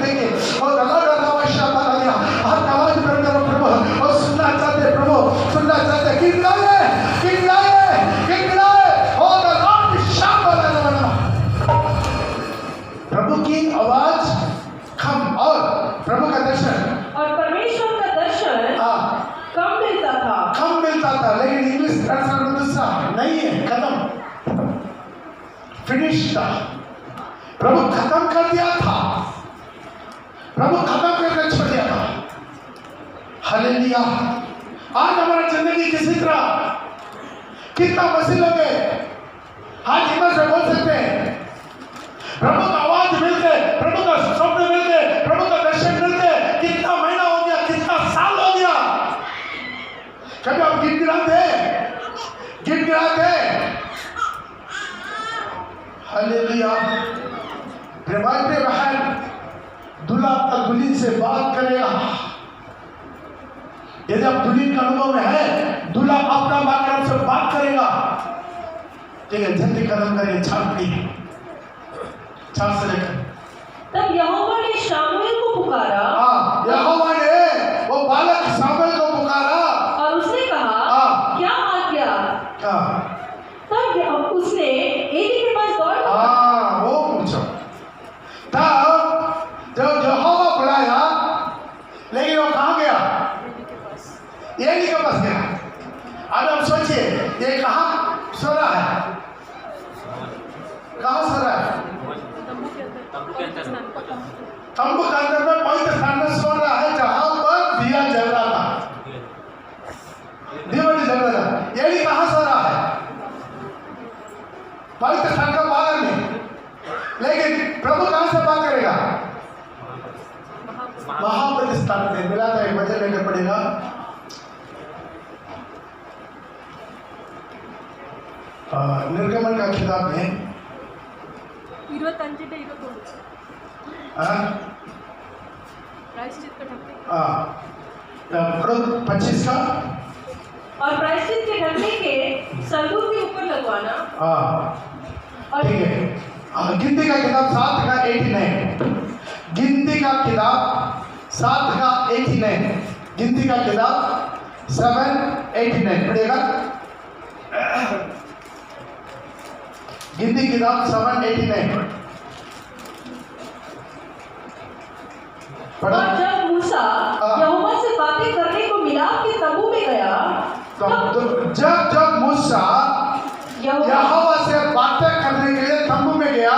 देंगे और अल्लाह का नाम शाबा दिया। आपका आवाज बंद करो प्रभु, और सुनना चाहते प्रभु, सुनना चाहते। किन लाए और अल्लाह की शाबा लगा प्रभु की आवाज कम और प्रभु का दर्शन और परमेश्वर का दर्शन कम मिलता था। लेकिन इंग्लिश ट्रांसलेशन में दूसरा नहीं है, खत्म, फिनिश था। प्रभु खत्म कर दिया था, प्रभु खत्म करके छोड़ दिया था। हालेलुया। आज हमारा जिंदगी किसी तरह, कितना मसीह लोग आज हिम्मत से बोल सकते हैं, प्रभु का आवाज मिलते, प्रभु का शब्द मिलते, प्रभु का दर्शन मिलते। कितना महीना हो गया, कितना साल हो गया, कभी आप गिड़गिड़ाते। हालेलुया। प्रिय भाई प्रिय बहन, दूल्हा अपना दुल्हन से बात करेगा। यदि आप दुल्हन का अनुभव में है, दूल्हा अपना बात से बात करेगा। ठीक है, जल्दी कदम करेंगे, छाप से लेकर। तब यहोवा ने शामुएल को पुकारा। यहोवा ने वो बालक शामुएल को पुकारा और उसने कहा, क्या आज्ञा? तब उसने एली के पास दौड़ वो पूछो। तब जब यहोवा बुलाया, लेकिन वो कहाँ गया? एली के पास गया। अब आप सोचिए, ये कहाँ सो रहा है? कहाँ सो रहा है? तंबू के अंदर में पवित्र स्थान में सो रहा है, जहां पर दिया जल रहा था, दीवाली जल रहा था। एली कहाँ सो रहा है? पवित्र स्थान का बाहर में। लेकिन प्रभु कहाँ से बात करेगा? महापवित्र स्थान में। मिला था, एक वचन लेकर पड़ेगा। निर्गमन का किताब में 25 का और प्रायश्चित के ढकने के संदूक के ऊपर लगवाना। ठीक है। गिनती का किताब 7 का 89। गिनती का किताब 7 का 89। गिनती का किताब 7:89 पढ़िएगा। गिनती किताब 7:89 और जब मूसा यहोवा से बातें करने को मिलाप के तंबू में गया, जब मूसा यहोवा से बातें करने के लिए तंबू में गया,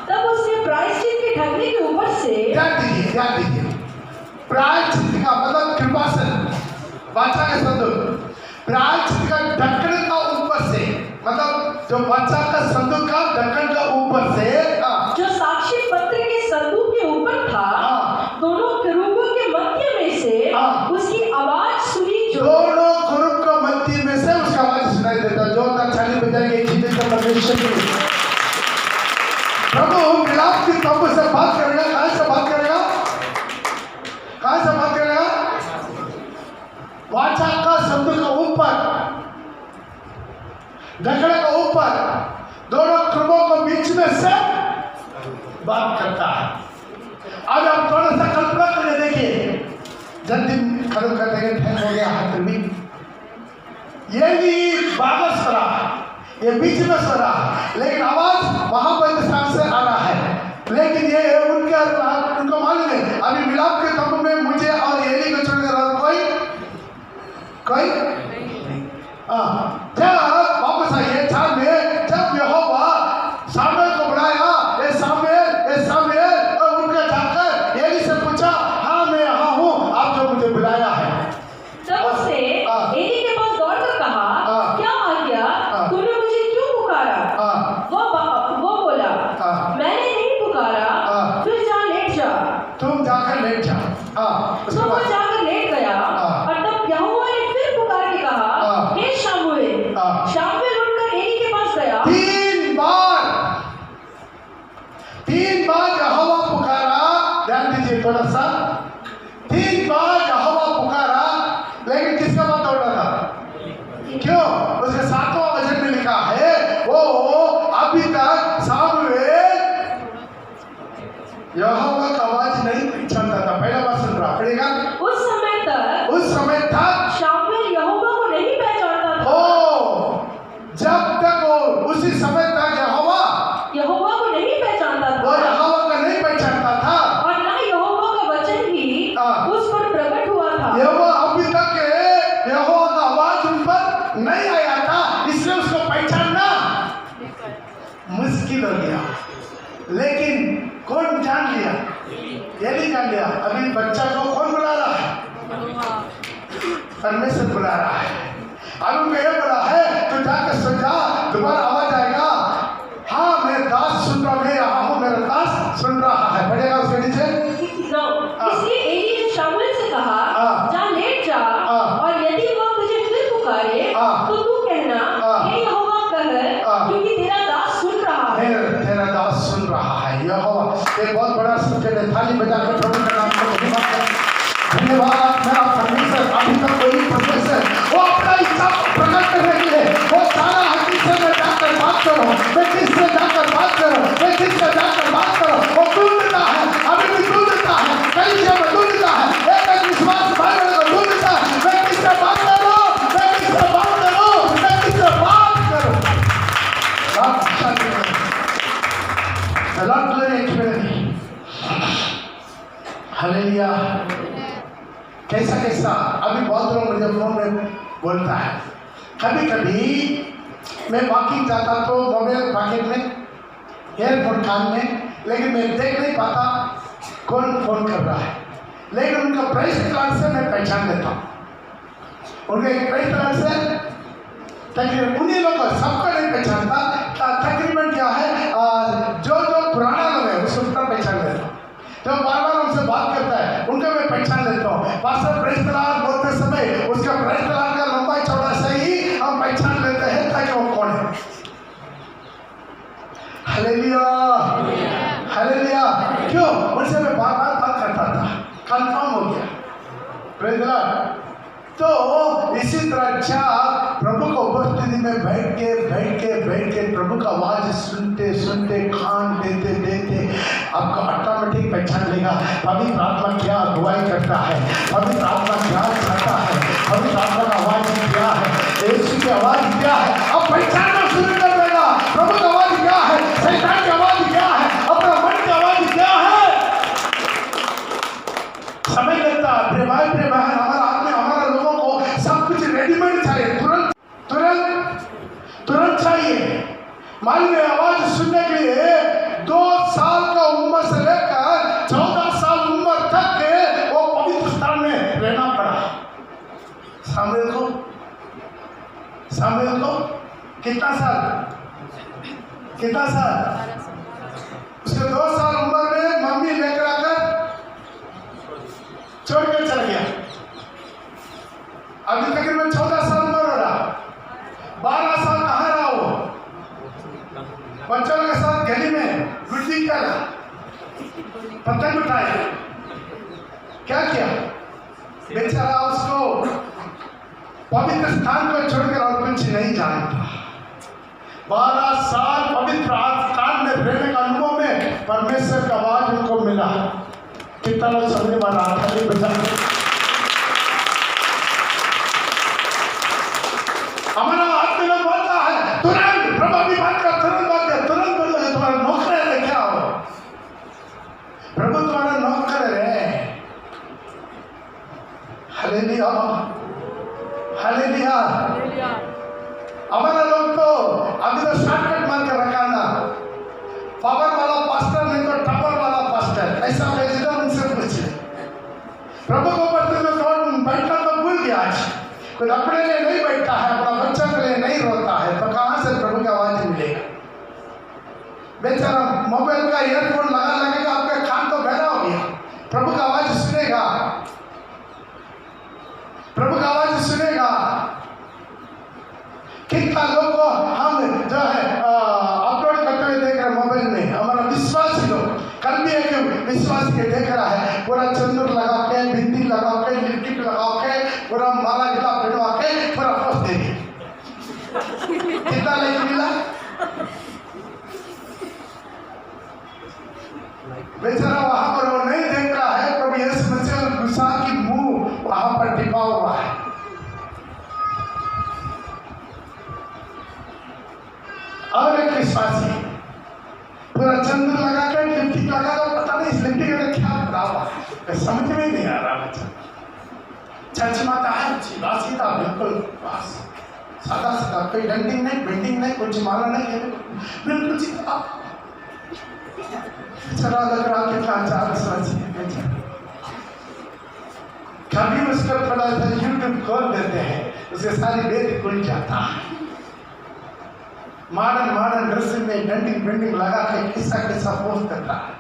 तब उसने प्रायश्चित के ढकने के ऊपर से, ध्यान दीजिए, प्रायश्चित का मतलब कृपासन, वाचा का संदूक, प्रायश्चित का ढक्कन का ऊपर से, मतलब जो वाचा का संदूक का ढक्कन का ऊपर से, जो साक्षी पत्र के संदूक के ऊपर था, दोनों करूबों के मध्य में से उसकी आवाज सुनी, जो दोनों करूब के मध्य में से उसका आवाज सुनाई देता। जो ताली बजाएंगे जीवित परमेश्वर की। प्रभु मिलाप की तंबू से बात करेगा। कहां से बात करेगा? कहां से बात करेगा? वाचा का संदूक के ऊपर, ढकने के ऊपर, दोनों करूबों के बीच में से बात करता है। अब आप थोड़ा सा कल्पना करके देखिए, जल्दी खत्म कर देंगे, टाइम हो गया हाथ में। ये भी बागस सो रहा है, ये बीच में सो रहा है, लेकिन आवाज महाबली स्थान से आ रहा है। लेकिन ये उनको मालूम है अभी मिलाप के तंबू में मुझे और एली को छोड़कर और कोई जब वापस आइए चार में, जब यहोवा सामुएल को बुलाया, ये सामुएल, और उनका जाकर एली से पूछा, हाँ मैं यहाँ हूँ, आप जो मुझे बुलाया है। तब उसने एली के पास दौड़कर कहा, क्या आ गया? तूने मुझे क्यों पुकारा? वो बोला, मैंने नहीं पुकारा, फिर जा लेट जा। तुम जाकर लेट जा। तो वो जाकर लेट गया, और तब यहोवा ने फिर पुकार के कहा, हे शामुएल। शामुएल उठकर एली के पास गया। तीन बार यहोवा पुकारा। ध्यान दीजिए थोड़ा सा, 3 बार यहोवा पुकारा, लेकिन किसका बात दौड़ रहा था? क्यों? उसके 7वां वचन में लिखा है, वो अभी तक सामुएल यहोवा का आवाज नहीं पहचानता था। पहला बात सुन रहा पड़ेगा। उस समय तक शामुएल यहोवा को नहीं पहचानता था। जब तक वो उसी समय तक यहोवा को नहीं पहचानता था, वो यहोवा का नहीं पहचानता था, और ना यहोवा का वचन भी उस पर प्रकट हुआ था। यहोवा अभी तक यहोवा का आवाज उन पर नहीं आया था, इसलिए उसको पहचानना मुश्किल हो गया। लेकिन कौन जान लिया? एली जान लिया। अभी बच्चा को कौन बुला रहा है? परमेश्वर बुला रहा है। अब उनको ये बोला है, तो जाकर सो जा, दोबारा आवाज आएगा, हाँ मैं दास सुन रहा हूँ, मैं यहाँ हूँ, मेरा दास सुन रहा है। पढ़ेगा उसके नीचे। इसलिए एली ने शामुएल से कहा, जा लेट जा, और यदि वो तुझे फिर पुकारे तो तू कहना, हे यहोवा कह, क्योंकि तेरा दास सुन रहा है। तेरा दास सुन रहा है। यहोवा एक बहुत बड़ा सत्य है। थाली बजाकर प्रभु का नाम को धन्यवाद। मेरा परमेश्वर अभी तक कोई परमेश्वर वो अपना इच्छा प्रकट करने के लिए वो सारा किससे में जाकर बात करो, मैं किससे जाकर बात करो, मैं किससे जाकर बात करो, वो ढूंढता है, अभी भी ढूंढता है, कई जगह ढूंढता है, एक विश्वास भाई को ढूंढता है, मैं किससे बात करूं, मैं किससे बात करूं, मैं किससे बात करूं। Lord glory experience. हालेलुया। कैसा कैसा अभी बहुत लोग मुझे फोन में बोलता है। कभी कभी मैं वॉकिंग जाता तो मोबाइल पॉकेट में, एयरफोन कान में, लेकिन मैं देख नहीं पाता कौन फोन कर रहा है, लेकिन उनका प्राइस कार्ड से मैं पहचान लेता हूँ। उनके प्राइस कार्ड से तकरीबन उन्हीं लोगों सबका नहीं पहचानता, तकरीबन क्या है जो पुराना लोग है उसको पहचान लेता हूँ। जो बार बार उनसे बात करता है उनका मैं पहचान लेता हूँ। पास्टर प्रेस तलाक बोलते समय उसका प्रेस तलाक का लंबाई चौड़ा से ही हम पहचान लेते हैं ताकि वो कौन है। Hallelujah, hallelujah. क्यों? उनसे मैं बार बार बात करता था, कंफर्म हो गया। प्रेस तलाक। तो इसी तरह जब प्रभु को उपस्थिति में बैठ के प्रभु का आवाज सुनते सुनते कान देते आपको ऑटोमेटिक पहचान लेगा पवित्र आत्मा क्या अगुवाई करता है, पवित्र आत्मा क्या चाहता है, पवित्र आत्मा का की आवाज क्या है अब पहचानना शुरू कर देगा। प्रभु की आवाज क्या है, शैतान की आवाज क्या है, अपना मन की आवाज क्या है। समय लगता है प्रिय भाई प्रिय बहन, हमारा आदमी हमारा लोगों को सब कुछ रेडीमेड चाहिए, तुरंत तुरंत तुरंत चाहिए। मालूम है आवाज सुनने के लिए 2 साल का उम्र से लेकर 14 साल उम्र तक के वो पवित्र स्थान में रहना पड़ा। सामुएल को कितना साल उसके 2 साल उम्र में मम्मी लेकर आकर छोड़ कर चला गया। अभी तकरीबन 14 साल उम्र हो रहा, 12 साल कहाँ रहा वो, बच्चों के साथ गली में गुड्डी करा, पतंग उठाए, क्या किया बेचारा, उसको पवित्र स्थान को छोड़कर और कुछ नहीं जानता। 12 साल पवित्र स्थान में रहने का अनुभव में परमेश्वर का आवाज उनको मिला। कितना लोग समझने वाला आता बचा। हमारा आदमी लोग बोलता है तुरंत प्रभु की बात कर, तुरंत बात कर, तुरंत बोलो तुम्हारा नौकर है क्या हो, प्रभु तुम्हारा नौकर है। Hallelujah hallelujah. हमारा लोग तो अभी तो शॉर्टकट मान कर रखा ना, पावर वाला पास्टर नहीं तो टपर वाला पास्टर, ऐसा भेज दो उनसे पूछे। प्रभु को पत्र में कौन बैठा तो भूल गया, आज कोई अपने लिए नहीं बैठा है, अपना बच्चा के लिए नहीं रोता है, तो कहाँ से प्रभु की आवाज मिलेगा। बेचारा मोबाइल का ईयरफोन लगा लगेगा, आपका कान तो बहरा हो गया, प्रभु का आवाज सुनेगा, प्रभु का आवाज सुनेगा। कितना लोग को हम जो है अपलोड करते हुए देख रहे हैं मोबाइल में, हमारा विश्वासी लोग, कल भी एक विश्वास के देख रहा है, पूरा चंदूर लगा के, बिंदी लगा के, लिपस्टिक लगा के, पूरा माला गिला पहनवा के पूरा पोस्ट दे दिया। कितना लाइक मिला, बेचारा वहां पर वो नहीं देख रहा है, प्रभु यीशु मसीह गुस्सा की मुंह वहां पर टिपा हुआ है। और एक विश्वासी पूरा चंदन लगा कर लिपस्टिक लगा कर, पता नहीं इस लिपस्टिक में क्या भरा हुआ है, समझ में नहीं आ रहा। बच्चा चमचमाता है, सीधा सीधा बिल्कुल बस सादा सीधा, कोई डंडिंग नहीं, बेंडिंग नहीं, कुछ माला नहीं, बिल्कुल सीधा। चला लग रहा कितना अच्छा विश्वासी है। कभी उसका थोड़ा सा यूट्यूब खोल देते हैं, उसके सारी वेद खुल जाता है। मॉडर्न ड्रेसिंग में डंडिंग बेंडिंग लगा के किस्सा पोस्ट करता है।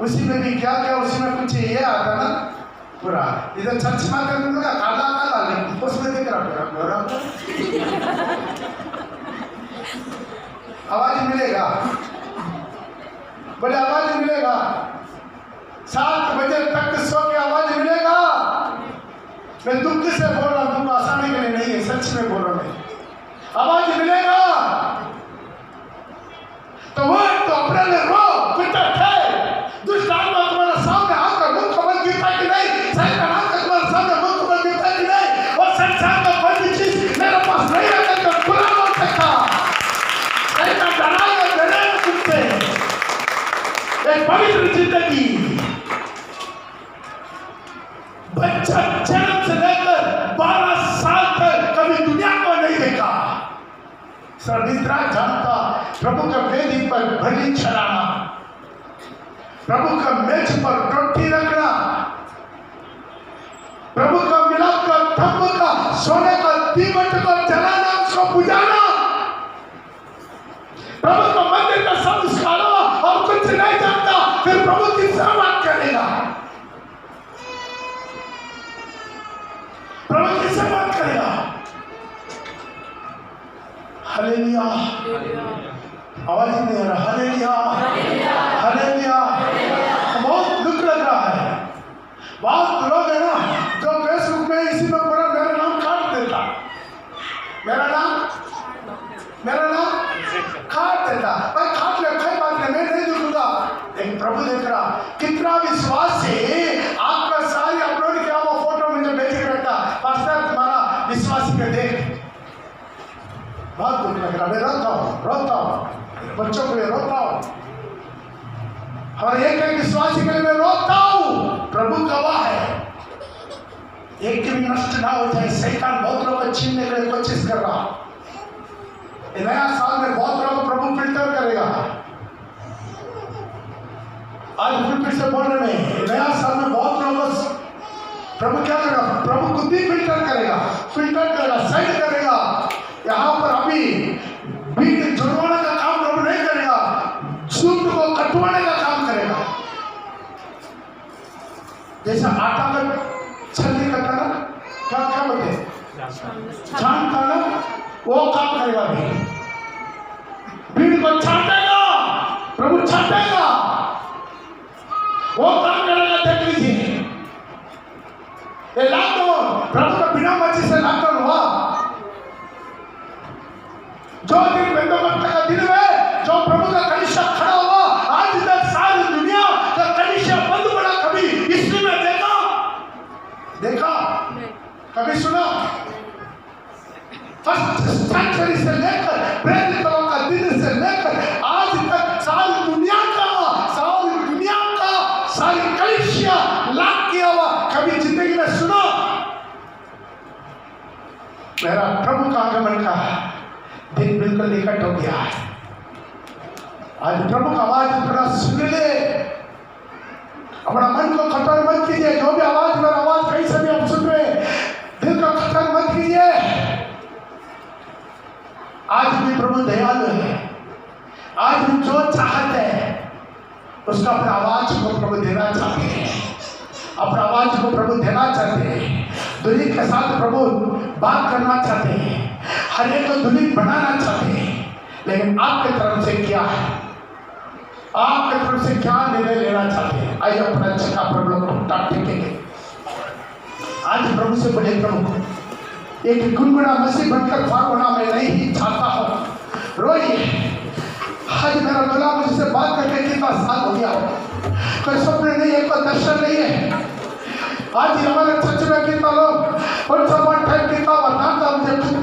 उसी में भी क्या क्या, उसी में कुछ ये आता ना पूरा इधर चमचमा करने का काला काला, लेकिन उसमें दिख रहा पूरा गोरा। आवाज मिलेगा, बोले आवाज मिलेगा, 7 बजे तक सो के आवाज मिलेगा। मैं दुख से बोल रहा हूँ, तुमको आसानी के लिए नहीं है, सच में बोल रहा हूँ, आवाज मिलेगा। तो वो तो अपने लिए रो कुत्ता थे, दुष्ट आत्मा तुम्हारा सामने आकर मुख कमल गिरता कि नहीं, शैतान आकर तुम्हारे सामने मुख कमल गिरता कि नहीं, और संसार का कोई भी चीज मेरे पास नहीं आकर तो खुला हो सकता। शैतान डराएगा डरेगा तुमसे। एक पवित्र जिंदगी, बच्चा जन्म से लेकर 12 साल तक कभी दुनिया को नहीं देखा, सर्विद्रा जानता, प्रभु का वेदी पर बलि चढ़ाना, प्रभु का मेज पर रोटी रखना, प्रभु का मिलाप का तंबू का सोने का दीवट को जलाना, उसको बुझाना, प्रभु का मंदिर का सब उसका अलावा और कुछ नहीं जानता, फिर प्रभु की सेवा करेगा, प्रभु की सेवा करेगा। हालेलुया, आवाज ही नहीं आ रहा। Hallelujah hallelujah. बहुत दुख लग रहा है, बहुत लोग है ना जो फेसबुक में इसी में पूरा मेरा नाम काट देता, मेरा नाम काट देता, भाई काट ले, कोई बात नहीं, मैं नहीं दुखूंगा। लेकिन प्रभु देख रहा कितना विश्वास से आपका सारी अपलोड किया वो फोटो मुझे भेज के रखा, पास्टर तुम्हारा विश्वासी के देख बच्चों के लिए रोता हूं, हमारे एक विश्वासी के लिए मैं रोता हूं। प्रभु गवाह है, एक भी नष्ट ना हो जाए। शैतान बहुत लोगों को छीनने के लिए कोशिश कर रहा। नया साल में बहुत लोग प्रभु फिल्टर करेगा। आज फिर से बोल रहे हैं, नया साल में बहुत लोगों प्रभु क्या करेगा? प्रभु खुद ही फिल्टर करेगा, साइड करेगा। यहाँ पर अभी बीट जुड़वाने का काम प्रभु नहीं करेगा, सूत्र को कटवाने का काम करेगा। जैसा आटा का छलनी करता ना, क्या बोलते छानता ना, वो काम करेगा। बीट को छाटेगा, प्रभु छाटेगा, वो काम करेगा। देख लीजिए, लॉकडाउन प्रभु का बिना मर्जी से लॉकडाउन हुआ। जो दिन पेंटेकोस्ते का दिन है, जो प्रभु का कलीसिया खड़ा हुआ, आज तक सारी दुनिया का कलीसिया बंद पड़ा। कभी हिस्ट्री में देखा कभी सुना? फर्स्ट सेंचुरी से लेकर प्रेरितों का दिन से लेकर आज तक सारी दुनिया का सारी कलीसिया लाख किया हुआ कभी जिंदगी में सुना? मेरा प्रभु का आगमन का दिन बिल्कुल निकट हो गया है। आज प्रभु का आवाज थोड़ा सुन ले, अपना मन को कठोर मत कीजिए। जो भी आवाज, मेरा आवाज कहीं से भी आप सुन रहे, दिल को कठोर मत कीजिए। आज भी प्रभु दयालु है। आज भी जो चाहते हैं उसका अपने आवाज को प्रभु देना चाहते हैं, अपने आवाज को प्रभु देना चाहते हैं। दुनिया के साथ प्रभु बात करना चाहते हैं, हर एक को दुनिया बनाना चाहते हैं। लेकिन आपके तरफ से क्या है? आपके तरफ से क्या निर्णय लेना चाहते हैं? आइए अपना जगह पर लोग टेकेंगे। आज प्रभु से बोले, प्रभु एक गुनगुना मसीह बनकर फार होना मैं नहीं चाहता हूँ। रोइए। आज मेरा दूल्हा मुझसे बात करके कितना साल हो गया, कोई सपने नहीं है, कोई दर्शन नहीं है। आज हमारे चर्च में कितना लोग और टाइम कितना वरदान था मुझे कुछ में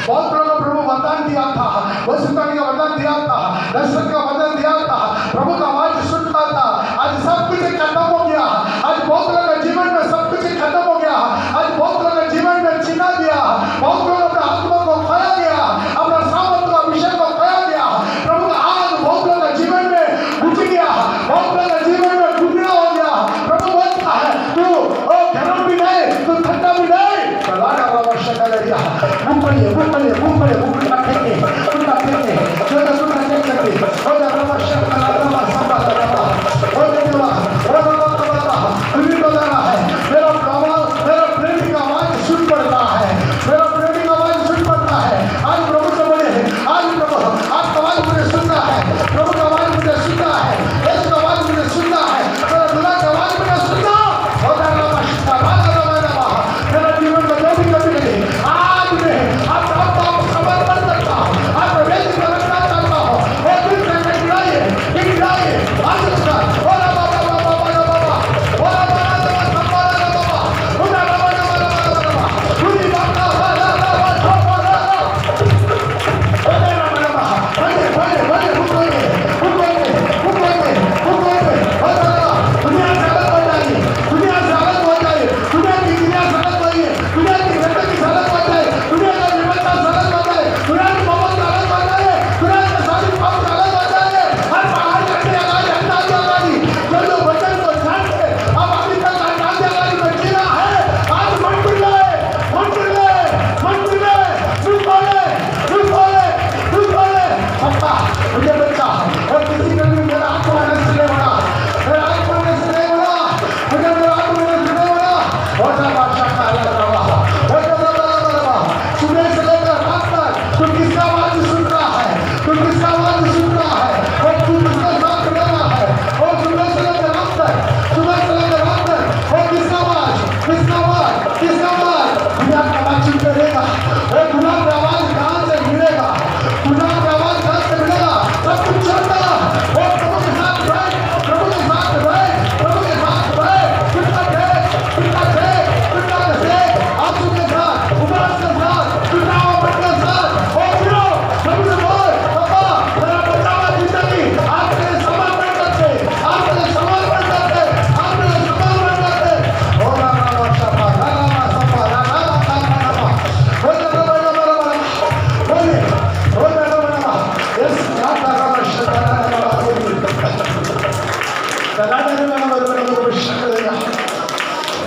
बहुत लोगों प्रभु वरदान दिया था, वसुतानी का वरदान दिया था, दर्शन का वरदान दिया था, प्रभु का आवाज सुनता था। आज सब कुछ खत्म हो गया। आज बहुत लोगों के जीवन में सब कुछ खत्म हो गया। आज बहुत लोगों के जीवन में छिना दिया, बहुत लोगों अपने आत्मा को खोया गया, अपना सामर्थ का विषय को खोया गया। प्रभु का आग बहुत लोगों के जीवन में बुझ गया, बहुत लोगों के जीवन में गुजरा हो गया। प्रभु बोलता है, तू गर्म भी नहीं, तू ठंडा भी नहीं। मुंह पर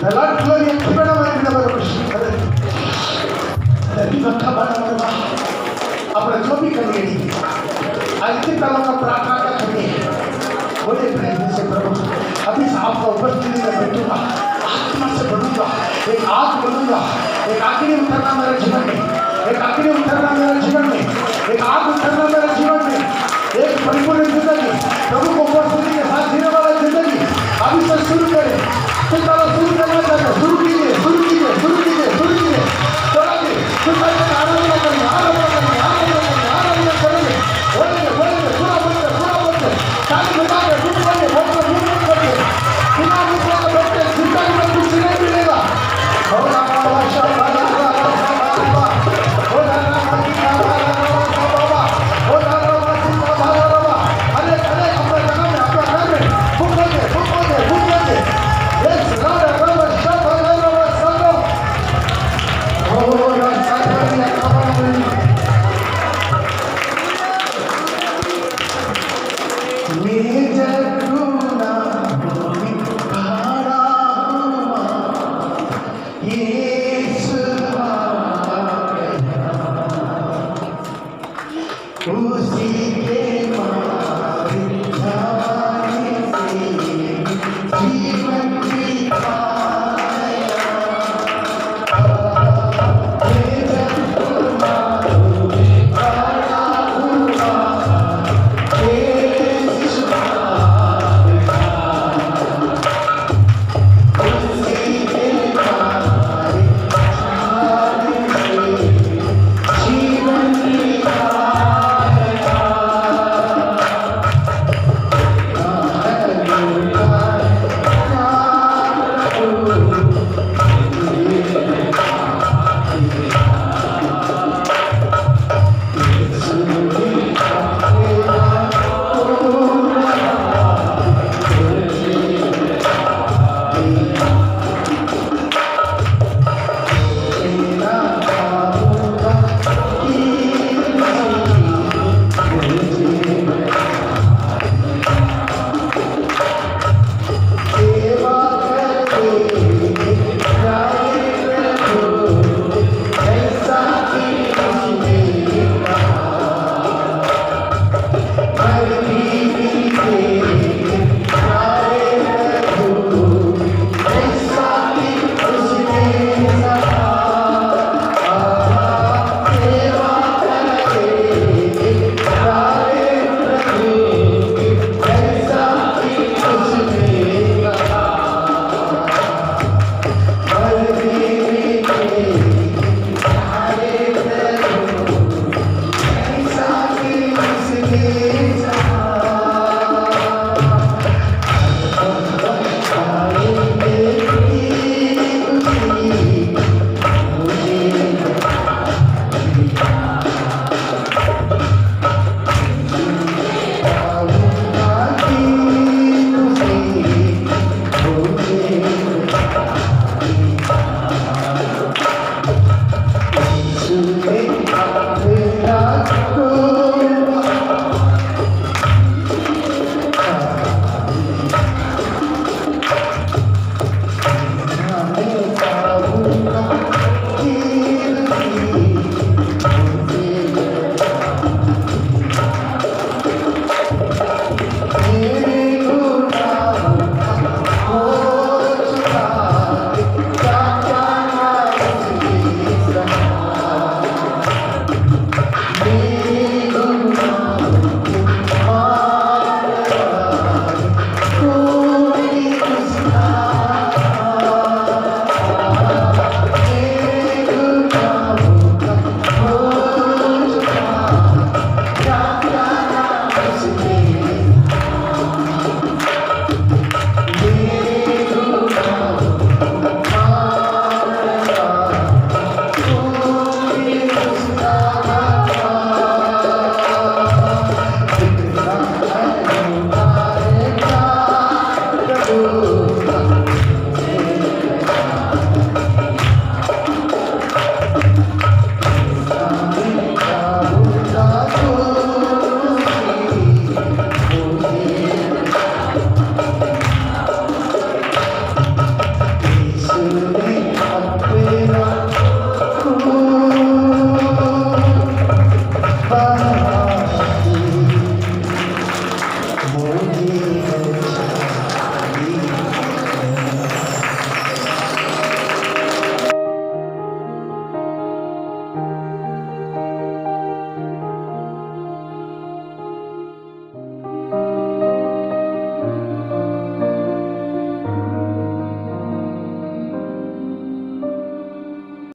The Lord glory and keep on my अपना जो भी करिए अंतिम कालों का प्रार्थना का करिए बोले प्रेम से प्रभु अभी आपका उपस्थिति में बैठूंगा आत्मा से बढ़ूंगा एक आग बनूंगा एक आखिरी उतरना मेरे जीवन में एक आखिरी उतरना मेरे जीवन में एक आग उतरना मेरे जीवन में एक परिपूर्ण जिंदगी प्रभु को उपस्थिति के साथ जीने वाला जिंदगी अभी से शुरू करें फिर शुरू करना चाहते हैं शुरू कीजिए शुरू कीजिए शुरू कीजिए शुरू कीजिए चलाइए फिर आराधना करेंगे आराधना करेंगे आराधना करेंगे बोलेंगे बोलेंगे पूरा बोलते ताली बजा के रुक करके रुक करके बिना रुक वाला बैठे जिंदगी में कुछ नहीं मिलेगा करता